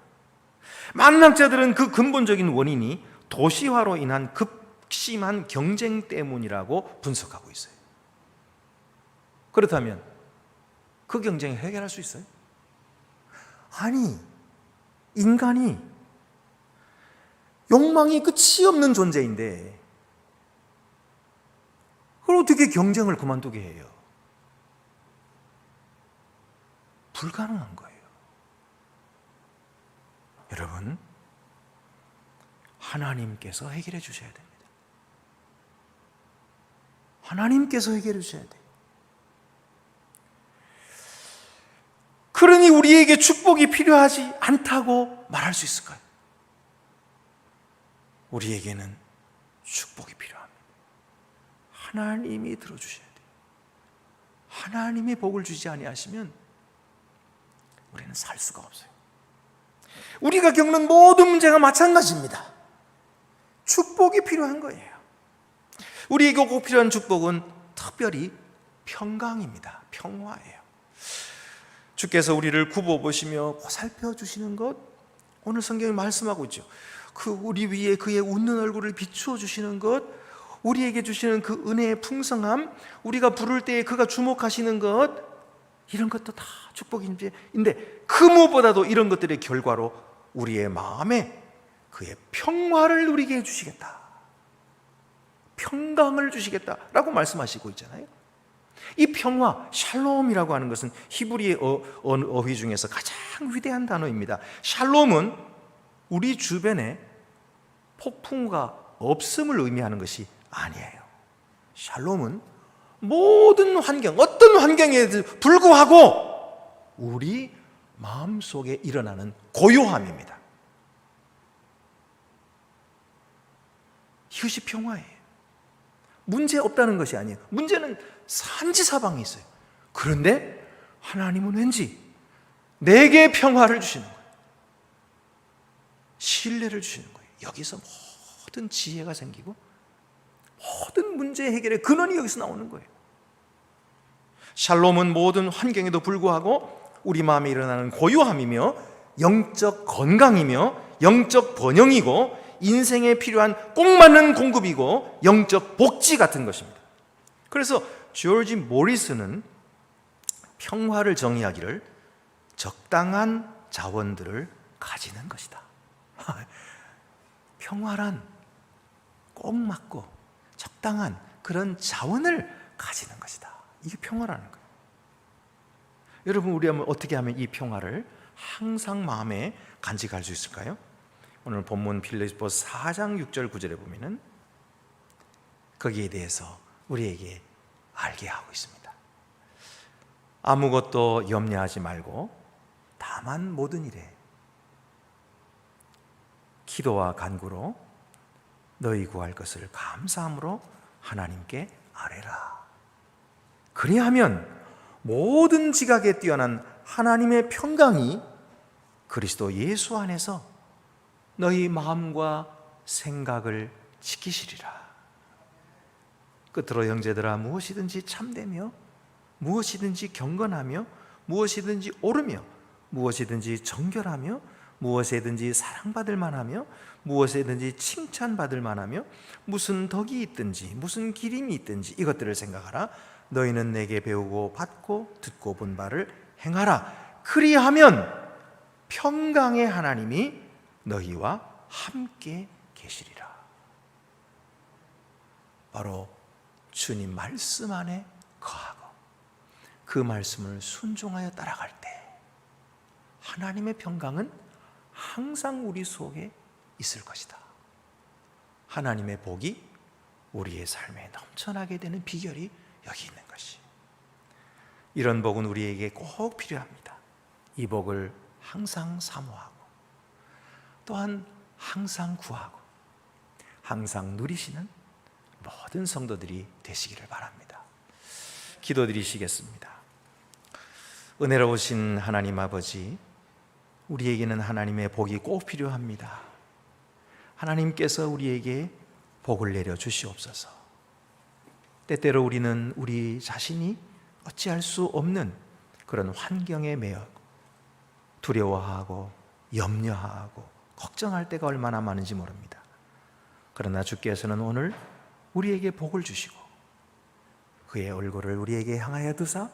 많은 학자들은 그 근본적인 원인이 도시화로 인한 극심한 경쟁 때문이라고 분석하고 있어요. 그렇다면 그 경쟁을 해결할 수 있어요? 아니, 인간이 욕망이 끝이 없는 존재인데 그걸 어떻게 경쟁을 그만두게 해요? 불가능한 거예요. 여러분, 하나님께서 해결해 주셔야 됩니다. 하나님께서 해결해 주셔야 돼요. 그러니 우리에게 축복이 필요하지 않다고 말할 수 있을까요? 우리에게는 축복이 필요합니다. 하나님이 들어주셔야 돼요. 하나님이 복을 주지 아니하시면 우리는 살 수가 없어요. 우리가 겪는 모든 문제가 마찬가지입니다. 축복이 필요한 거예요. 우리에게 꼭 필요한 축복은 특별히 평강입니다. 평화예요. 주께서 우리를 굽어보시며 살펴주시는 것, 오늘 성경이 말씀하고 있죠. 우리 위에 그의 웃는 얼굴을 비추어 주시는 것, 우리에게 주시는 그 은혜의 풍성함, 우리가 부를 때에 그가 주목하시는 것, 이런 것도 다 축복인데 그 무엇보다도 이런 것들의 결과로 우리의 마음에 그의 평화를 누리게 해주시겠다, 평강을 주시겠다라고 말씀하시고 있잖아요. 이 평화, 샬롬이라고 하는 것은 히브리의 어휘 중에서 가장 위대한 단어입니다. 샬롬은 우리 주변에 폭풍과 없음을 의미하는 것이 아니에요. 샬롬은 모든 환경, 어떤 환경에 불구하고 우리 마음속에 일어나는 고요함입니다. 이것이 평화예요. 문제 없다는 것이 아니에요. 문제는 산지사방에 있어요. 그런데 하나님은 왠지 내게 평화를 주시는 거예요. 신뢰를 주시는 거예요. 여기서 모든 지혜가 생기고 모든 문제 해결의 근원이 여기서 나오는 거예요. 샬롬은 모든 환경에도 불구하고 우리 마음에 일어나는 고요함이며 영적 건강이며 영적 번영이고 인생에 필요한 꼭 맞는 공급이고 영적 복지 같은 것입니다. 그래서 조지 모리스는 평화를 정의하기를 적당한 자원들을 가지는 것이다. 평화란 꼭 맞고 적당한 그런 자원을 가지는 것이다. 이게 평화라는 거예요. 여러분, 우리 어떻게 하면 이 평화를 항상 마음에 간직할 수 있을까요? 오늘 본문 빌립보서 4장 6절 9절에 보면은 거기에 대해서 우리에게 알게 하고 있습니다. 아무것도 염려하지 말고 다만 모든 일에 기도와 간구로 너희 구할 것을 감사함으로 하나님께 아뢰라. 그리하면 모든 지각에 뛰어난 하나님의 평강이 그리스도 예수 안에서 너희 마음과 생각을 지키시리라. 끝으로 형제들아, 무엇이든지 참되며 무엇이든지 경건하며 무엇이든지 옳으며 무엇이든지 정결하며 무엇에든지 사랑받을 만하며 무엇에든지 칭찬받을 만하며 무슨 덕이 있든지 무슨 기림이 있든지 이것들을 생각하라. 너희는 내게 배우고 받고 듣고 본 바를 행하라. 그리하면 평강의 하나님이 너희와 함께 계시리라. 바로 주님 말씀 안에 거하고 그 말씀을 순종하여 따라갈 때 하나님의 평강은 항상 우리 속에 있을 것이다. 하나님의 복이 우리의 삶에 넘쳐나게 되는 비결이 여기 있는 것이. 이런 복은 우리에게 꼭 필요합니다. 이 복을 항상 사모하고 또한 항상 구하고 항상 누리시는 모든 성도들이 되시기를 바랍니다. 기도드리시겠습니다. 은혜로우신 하나님 아버지, 우리에게는 하나님의 복이 꼭 필요합니다. 하나님께서 우리에게 복을 내려 주시옵소서. 때때로 우리는 우리 자신이 어찌할 수 없는 그런 환경에 매여 두려워하고 염려하고 걱정할 때가 얼마나 많은지 모릅니다. 그러나 주께서는 오늘 우리에게 복을 주시고 그의 얼굴을 우리에게 향하여 두사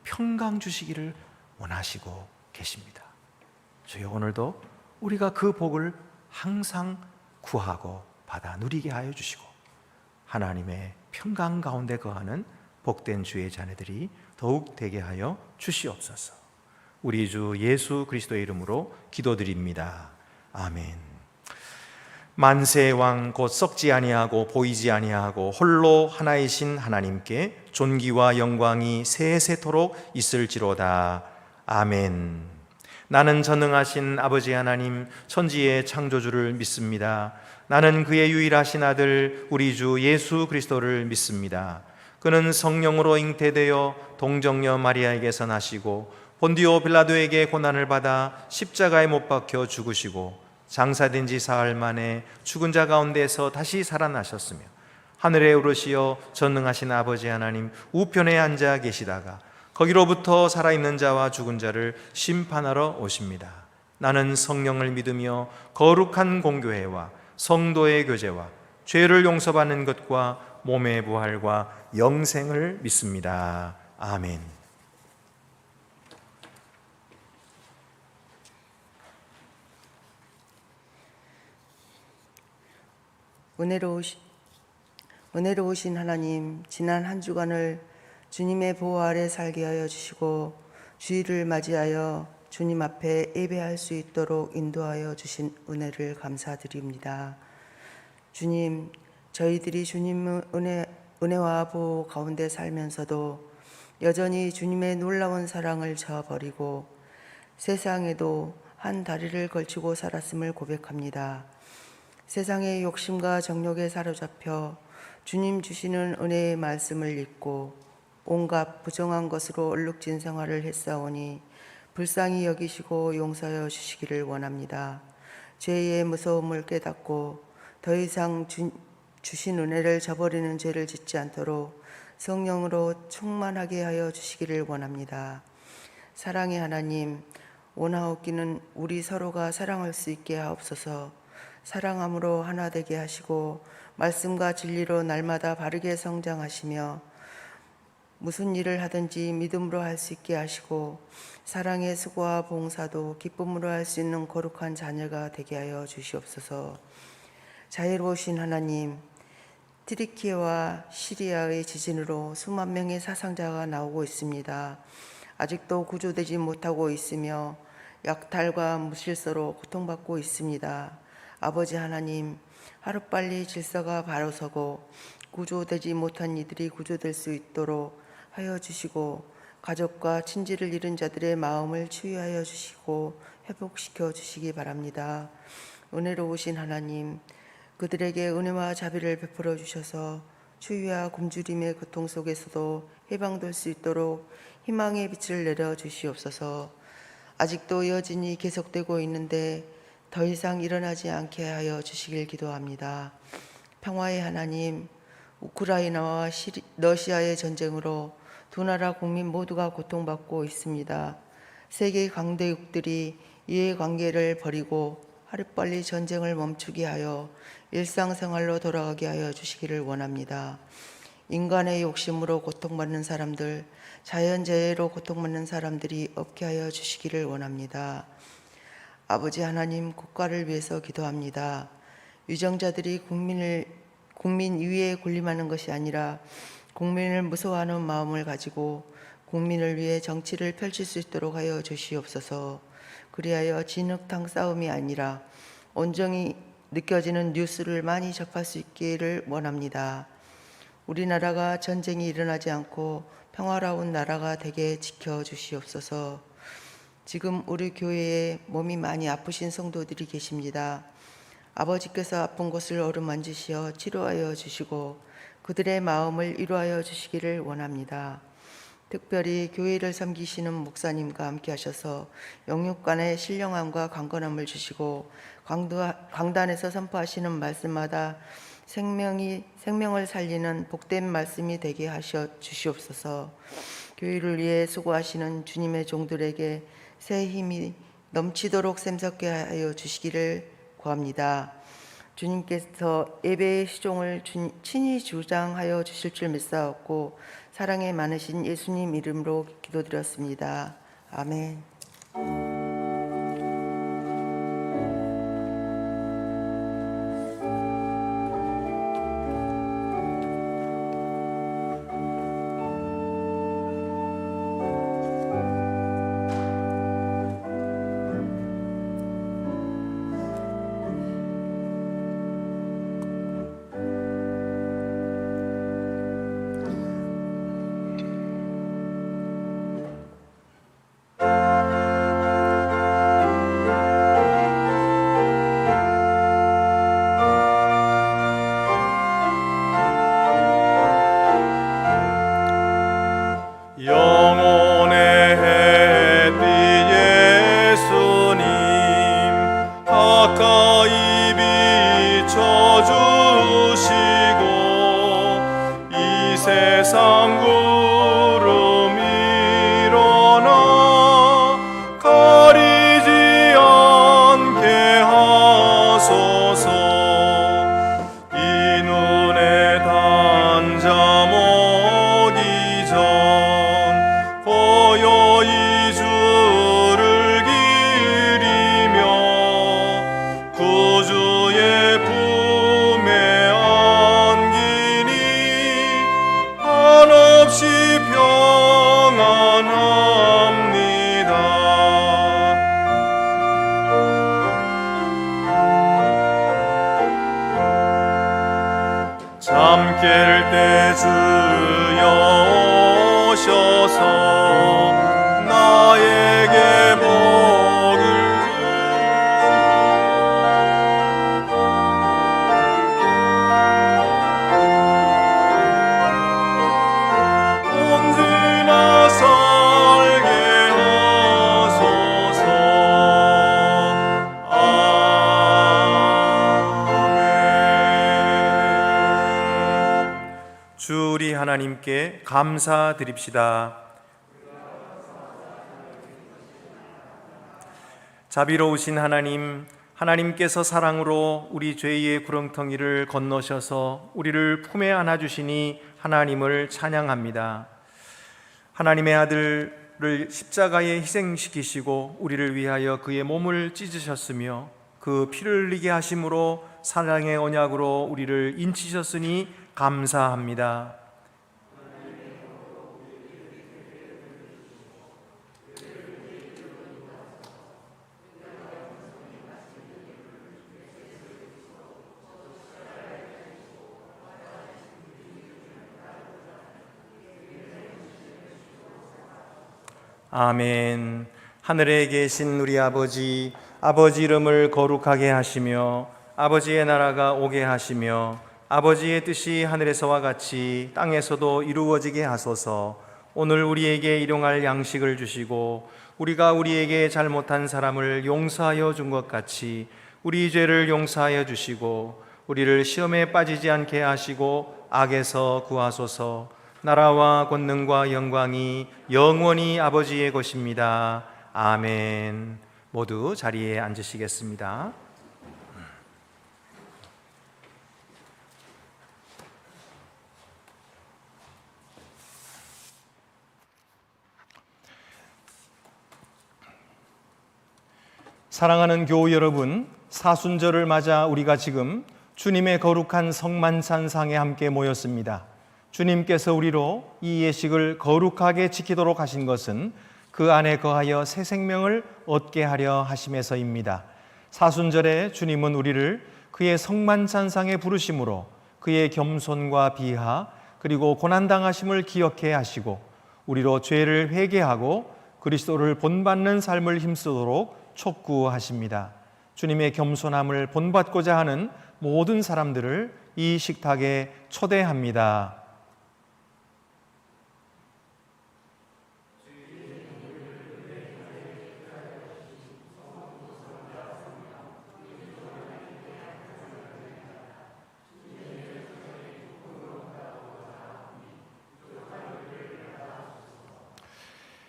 평강 주시기를 원하시고 계십니다. 주여, 오늘도 우리가 그 복을 항상 구하고 받아 누리게 하여 주시고 하나님의 평강 가운데 거하는 복된 주의 자녀들이 더욱 되게 하여 주시옵소서. 우리 주 예수 그리스도의 이름으로 기도드립니다. 아멘. 만세의 왕 곧 썩지 아니하고 보이지 아니하고 홀로 하나이신 하나님께 존귀와 영광이 세세토록 있을지로다. 아멘. 나는 전능하신 아버지 하나님 천지의 창조주를 믿습니다. 나는 그의 유일하신 아들 우리 주 예수 그리스도를 믿습니다. 그는 성령으로 잉태되어 동정녀 마리아에게서 나시고 본디오 빌라도에게 고난을 받아 십자가에 못 박혀 죽으시고 장사된 지 사흘 만에 죽은 자 가운데서 다시 살아나셨으며 하늘에 오르시어 전능하신 아버지 하나님 우편에 앉아 계시다가 거기로부터 살아있는 자와 죽은 자를 심판하러 오십니다. 나는 성령을 믿으며 거룩한 공교회와 성도의 교제와 죄를 용서받는 것과 몸의 부활과 영생을 믿습니다. 아멘. 은혜로우신 하나님, 지난 한 주간을 주님의 보호 아래 살게 하여 주시고 주일을 맞이하여 주님 앞에 예배할 수 있도록 인도하여 주신 은혜를 감사드립니다. 주님, 저희들이 주님의 은혜와 보호 가운데 살면서도 여전히 주님의 놀라운 사랑을 저버리고 세상에도 한 다리를 걸치고 살았음을 고백합니다. 세상의 욕심과 정욕에 사로잡혀 주님 주시는 은혜의 말씀을 잊고 온갖 부정한 것으로 얼룩진 생활을 했사오니 불쌍히 여기시고 용서하여 주시기를 원합니다. 죄의 무서움을 깨닫고 더 이상 주신 은혜를 저버리는 죄를 짓지 않도록 성령으로 충만하게 하여 주시기를 원합니다. 사랑의 하나님, 원하옵기는 우리 서로가 사랑할 수 있게 하옵소서. 사랑함으로 하나 되게 하시고 말씀과 진리로 날마다 바르게 성장하시며 무슨 일을 하든지 믿음으로 할 수 있게 하시고 사랑의 수고와 봉사도 기쁨으로 할 수 있는 거룩한 자녀가 되게 하여 주시옵소서. 자애로우신 하나님, 트리키예와 시리아의 지진으로 수만 명의 사상자가 나오고 있습니다. 아직도 구조되지 못하고 있으며 약탈과 무질서로 고통받고 있습니다. 아버지 하나님, 하루빨리 질서가 바로 서고 구조되지 못한 이들이 구조될 수 있도록 하여 주시고, 가족과 친지를 잃은 자들의 마음을 치유하여 주시고 회복시켜 주시기 바랍니다. 은혜로우신 하나님, 그들에게 은혜와 자비를 베풀어 주셔서 추위와 굶주림의 고통 속에서도 해방될 수 있도록 희망의 빛을 내려 주시옵소서. 아직도 여진이 계속되고 있는데 더 이상 일어나지 않게 하여 주시길 기도합니다. 평화의 하나님, 우크라이나와 러시아의 전쟁으로 두 나라 국민 모두가 고통받고 있습니다. 세계 강대국들이 이해관계를 버리고 하루빨리 전쟁을 멈추게 하여 일상생활로 돌아가게 하여 주시기를 원합니다. 인간의 욕심으로 고통받는 사람들, 자연재해로 고통받는 사람들이 없게 하여 주시기를 원합니다. 아버지 하나님, 국가를 위해서 기도합니다. 유정자들이 국민 위에 군림하는 것이 아니라 국민을 무서워하는 마음을 가지고 국민을 위해 정치를 펼칠 수 있도록 하여 주시옵소서. 그리하여 진흙탕 싸움이 아니라 온정이 느껴지는 뉴스를 많이 접할 수 있기를 원합니다. 우리나라가 전쟁이 일어나지 않고 평화로운 나라가 되게 지켜주시옵소서. 지금 우리 교회에 몸이 많이 아프신 성도들이 계십니다. 아버지께서 아픈 곳을 어루만지시어 치료하여 주시고 그들의 마음을 위로하여 주시기를 원합니다. 특별히 교회를 섬기시는 목사님과 함께 하셔서 영육간의 신령함과 강건함을 주시고 강단에서 선포하시는 말씀마다 생명을 살리는 복된 말씀이 되게 하셔 주시옵소서. 교회를 위해 수고하시는 주님의 종들에게 새 힘이 넘치도록 샘솟게 하여 주시기를 구합니다. 주님께서 예배의 시종을 친히 주장하여 주실 줄 믿사옵고 사랑에 많으신 예수님 이름으로 기도드렸습니다. 아멘. 영혼의 햇빛 예수님 가까이 비춰주시고 이 세상 구름 일어나 가리지 않게 하소서. 이 눈에 단잠 오기 전 고요히 주를 기리며 구주의 품에 안기니 한없이 평안합니다. 잠 깰 때 주여 오셔서 나에게 복을 언제나 살게 하소서. 아멘. 주 우리 하나님께 감사드립시다. 자비로우신 하나님, 하나님께서 사랑으로 우리 죄의 구렁텅이를 건너셔서 우리를 품에 안아주시니 하나님을 찬양합니다. 하나님의 아들을 십자가에 희생시키시고 우리를 위하여 그의 몸을 찢으셨으며 그 피를 흘리게 하심으로 사랑의 언약으로 우리를 인치셨으니 감사합니다. 아멘. 하늘에 계신 우리 아버지, 아버지 이름을 거룩하게 하시며 아버지의 나라가 오게 하시며 아버지의 뜻이 하늘에서와 같이 땅에서도 이루어지게 하소서. 오늘 우리에게 일용할 양식을 주시고 우리가 우리에게 잘못한 사람을 용서하여 준 것 같이 우리 죄를 용서하여 주시고 우리를 시험에 빠지지 않게 하시고 악에서 구하소서. 나라와 권능과 영광이 영원히 아버지의 것입니다. 아멘. 모두 자리에 앉으시겠습니다. 사랑하는 교우 여러분, 사순절을 맞아 우리가 지금 주님의 거룩한 성만찬상에 함께 모였습니다. 주님께서 우리로 이 예식을 거룩하게 지키도록 하신 것은 그 안에 거하여 새 생명을 얻게 하려 하심에서입니다. 사순절에 주님은 우리를 그의 성만찬상에 부르심으로 그의 겸손과 비하 그리고 고난당하심을 기억해 하시고 우리로 죄를 회개하고 그리스도를 본받는 삶을 힘쓰도록 촉구하십니다. 주님의 겸손함을 본받고자 하는 모든 사람들을 이 식탁에 초대합니다.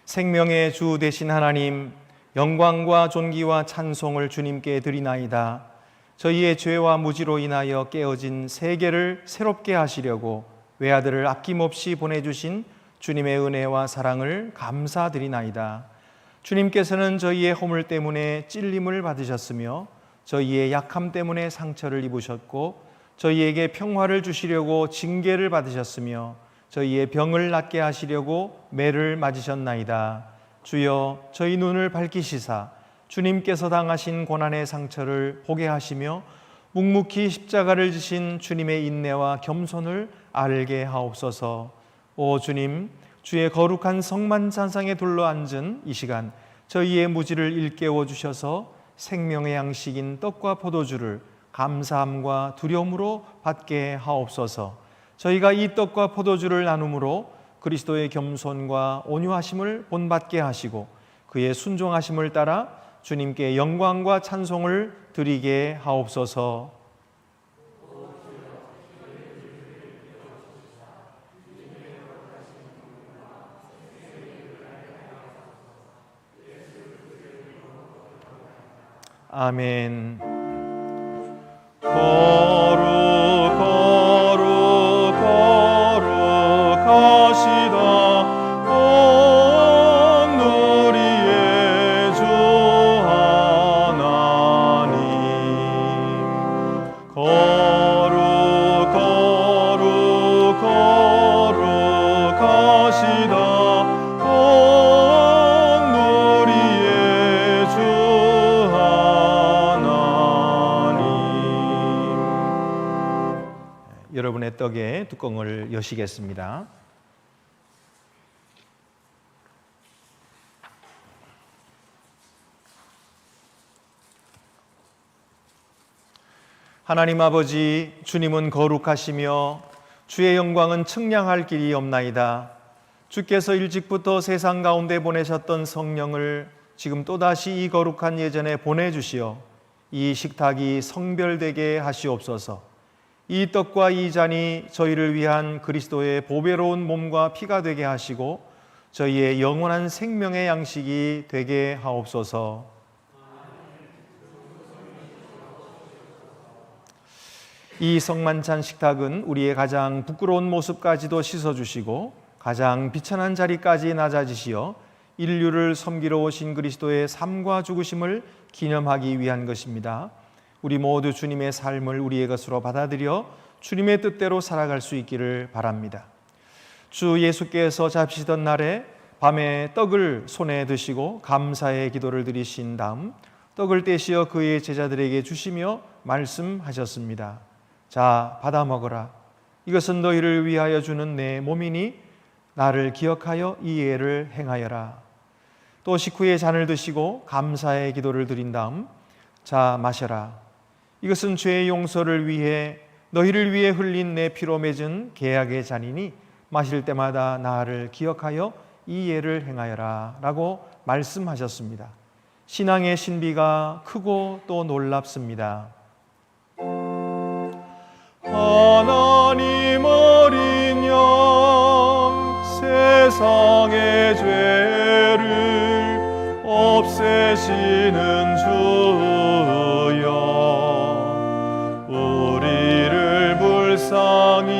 생명의 주 되신 하나님, 영광과 존귀와 찬송을 주님께 드리나이다. 저희의 죄와 무지로 인하여 깨어진 세계를 새롭게 하시려고 외아들을 아낌없이 보내주신 주님의 은혜와 사랑을 감사드리나이다. 주님께서는 저희의 허물 때문에 찔림을 받으셨으며 저희의 약함 때문에 상처를 입으셨고 저희에게 평화를 주시려고 징계를 받으셨으며 저희의 병을 낫게 하시려고 매를 맞으셨나이다. 주여, 저희 눈을 밝히시사 주님께서 당하신 고난의 상처를 보게 하시며 묵묵히 십자가를 지신 주님의 인내와 겸손을 알게 하옵소서. 오 주님, 주의 거룩한 성만찬상에 둘러앉은 이 시간 저희의 무지를 일깨워 주셔서 생명의 양식인 떡과 포도주를 감사함과 두려움으로 받게 하옵소서. 저희가 이 떡과 포도주를 나눔으로 그리스도의 겸손과 온유하심을 본받게 하시고 그의 순종하심을 따라 주님께 영광과 찬송을 드리게 하옵소서. 아멘. 여러분의 떡의 뚜껑을 여시겠습니다. 하나님 아버지, 주님은 거룩하시며 주의 영광은 측량할 길이 없나이다. 주께서 일찍부터 세상 가운데 보내셨던 성령을 지금 또다시 이 거룩한 예전에 보내주시어 이 식탁이 성별되게 하시옵소서. 이 떡과 이 잔이 저희를 위한 그리스도의 보배로운 몸과 피가 되게 하시고 저희의 영원한 생명의 양식이 되게 하옵소서. 이 성만찬 식탁은 우리의 가장 부끄러운 모습까지도 씻어주시고 가장 비천한 자리까지 낮아지시어 인류를 섬기러 오신 그리스도의 삶과 죽으심을 기념하기 위한 것입니다. 우리 모두 주님의 삶을 우리의 것으로 받아들여 주님의 뜻대로 살아갈 수 있기를 바랍니다. 주 예수께서 잡히시던 날에 밤에 떡을 손에 드시고 감사의 기도를 드리신 다음 떡을 떼시어 그의 제자들에게 주시며 말씀하셨습니다. 자, 받아 먹어라. 이것은 너희를 위하여 주는 내 몸이니 나를 기억하여 이 예를 행하여라. 또 식후에 잔을 드시고 감사의 기도를 드린 다음 자, 마셔라. 이것은 죄의 용서를 위해 너희를 위해 흘린 내 피로 맺은 계약의 잔이니 마실 때마다 나를 기억하여 이 예를 행하여라 라고 말씀하셨습니다. 신앙의 신비가 크고 또 놀랍습니다. 하나님 어린 양 세상의 죄를 없애시는 주여 우리를 불쌍히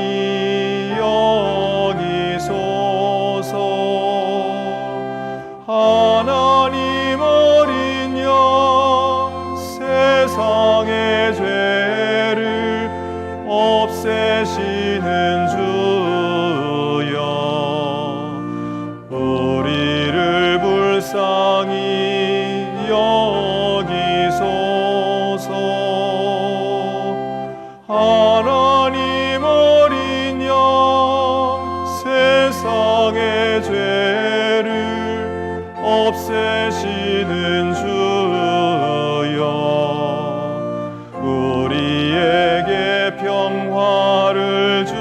여기소서. 하나님 어린 양 세상의 죄를 없애시는 주여 우리를 불쌍히 여기소서. 하나님 어린 양 세상의 죄를 없애시는 주여 우리에게 평화를 주소서.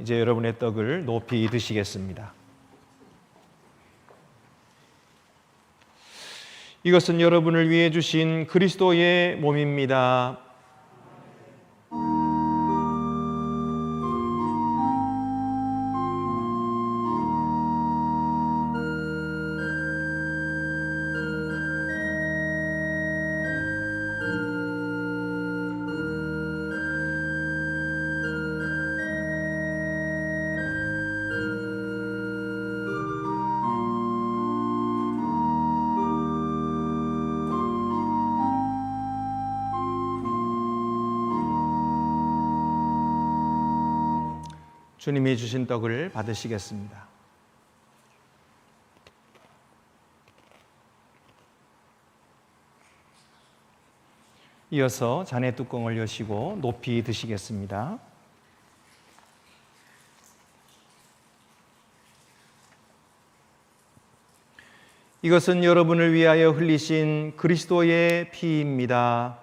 이제 여러분의 떡을 높이 드시겠습니다. 이것은 여러분을 위해 주신 그리스도의 몸입니다. 주님이 주신 떡을 받으시겠습니다. 이어서 잔의 뚜껑을 여시고 높이 드시겠습니다. 이것은 여러분을 위하여 흘리신 그리스도의 피입니다.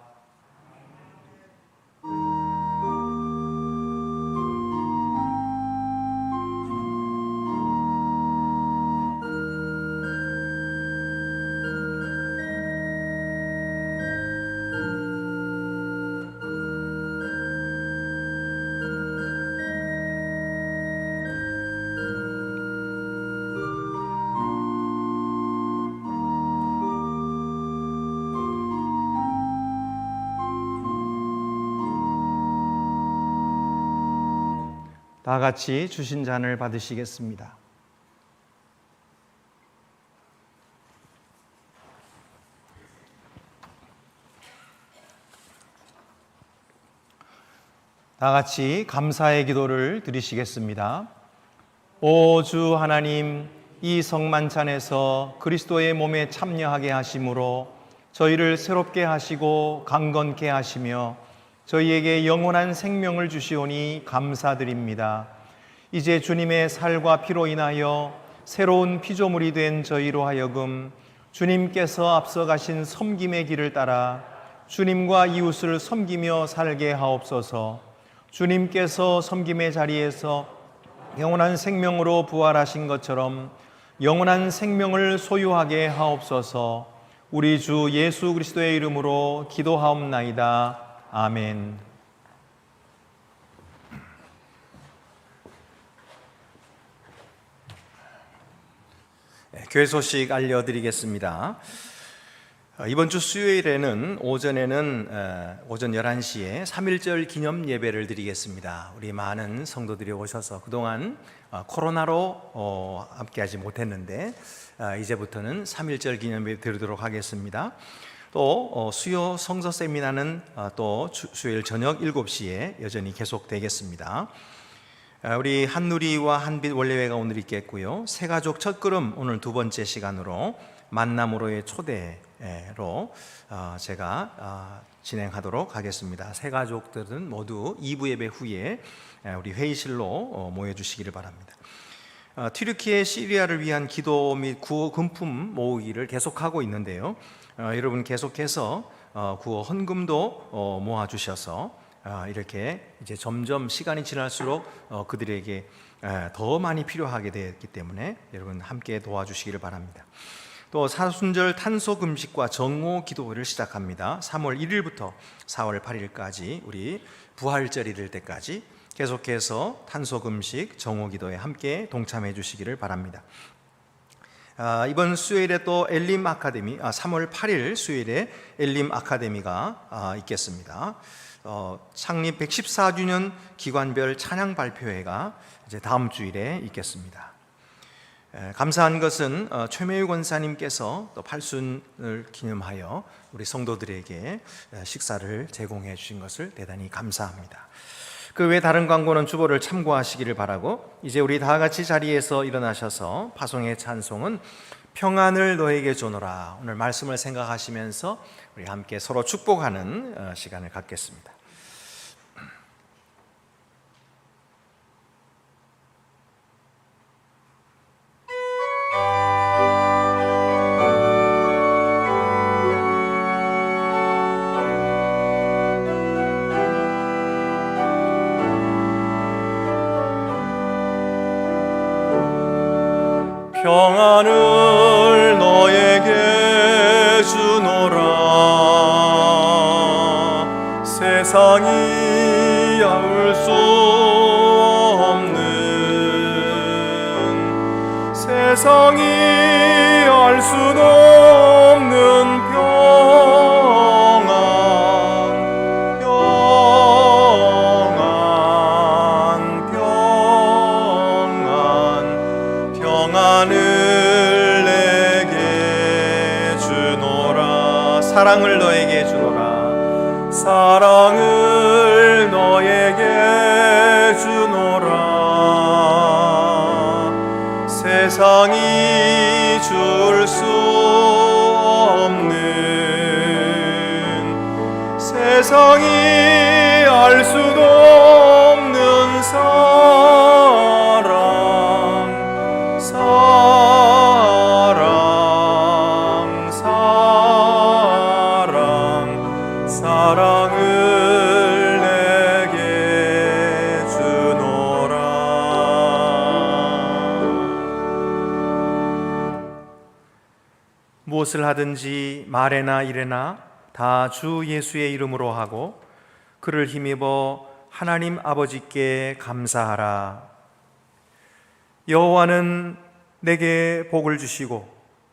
다 같이 주신 잔을 받으시겠습니다. 다 같이 감사의 기도를 드리시겠습니다. 오 주 하나님, 이 성만찬에서 그리스도의 몸에 참여하게 하심으로 저희를 새롭게 하시고 강건케 하시며 저희에게 영원한 생명을 주시오니 감사드립니다. 이제 주님의 살과 피로 인하여 새로운 피조물이 된 저희로 하여금 주님께서 앞서가신 섬김의 길을 따라 주님과 이웃을 섬기며 살게 하옵소서. 주님께서 섬김의 자리에서 영원한 생명으로 부활하신 것처럼 영원한 생명을 소유하게 하옵소서. 우리 주 예수 그리스도의 이름으로 기도하옵나이다. 아멘. 교회 소식 알려드리겠습니다. 이번 주 수요일에는 오전에는 오전 11시에 3.1절 기념 예배를 드리겠습니다. 우리 많은 성도들이 오셔서 그동안 코로나로 함께하지 못했는데 이제부터는 3.1절 기념 예배 드리도록 하겠습니다. 또 수요 성서 세미나는 또 수요일 저녁 7시에 여전히 계속되겠습니다. 우리 한누리와 한빛 원래회가 오늘 있겠고요. 새가족 첫걸음 오늘 두 번째 시간으로 만남으로의 초대로 제가 진행하도록 하겠습니다. 새가족들은 모두 2부 예배 후에 우리 회의실로 모여주시기를 바랍니다. 튀르키예 시리아를 위한 기도 및 구호 금품 모으기를 계속하고 있는데요. 여러분 계속해서 구호 헌금도 모아주셔서 이렇게 이제 점점 시간이 지날수록 그들에게 더 많이 필요하게 되었기 때문에 여러분 함께 도와주시기를 바랍니다. 또 사순절 탄소 금식과 정오 기도를 시작합니다. 3월 1일부터 4월 8일까지 우리 부활절이 될 때까지 계속해서 탄소 금식, 정오 기도에 함께 동참해 주시기를 바랍니다. 이번 수요일에 또 엘림 아카데미, 3월 8일 수요일에 엘림 아카데미가 있겠습니다. 창립 114주년 기관별 찬양 발표회가 이제 다음 주일에 있겠습니다. 감사한 것은 최매유 권사님께서 또 8순을 기념하여 우리 성도들에게 식사를 제공해 주신 것을 대단히 감사합니다. 그 외 다른 광고는 주보를 참고하시기를 바라고, 이제 우리 다 같이 자리에서 일어나셔서 파송의 찬송은 평안을 너에게 주노라, 오늘 말씀을 생각하시면서 우리 함께 서로 축복하는 시간을 갖겠습니다. 평안을 너에게 주노라. 세상이 아울 수 없는, 세상이 알 수도 없는 평안, 평안, 평안, 평안을 내게 주노라. 사랑을 너에게 주노라. 사랑을 너에게 주노라. 세상이 줄 수 없는, 세상이 알 수도 없는 사랑, 사랑, 사랑, 사랑을 내게 주노라. 무엇을 하든지 말에나 일에나 다 주 예수의 이름으로 하고 그를 힘입어 하나님 아버지께 감사하라. 여호와는 내게 복을 주시고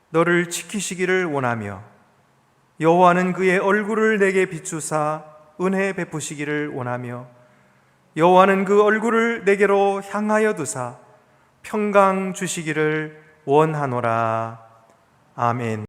너를 지키시기를 원하며 여호와는 그의 얼굴을 내게 비추사 은혜 베푸시기를 원하며 여호와는 그 얼굴을 내게로 향하여 두사 평강 주시기를 원하노라. 아멘.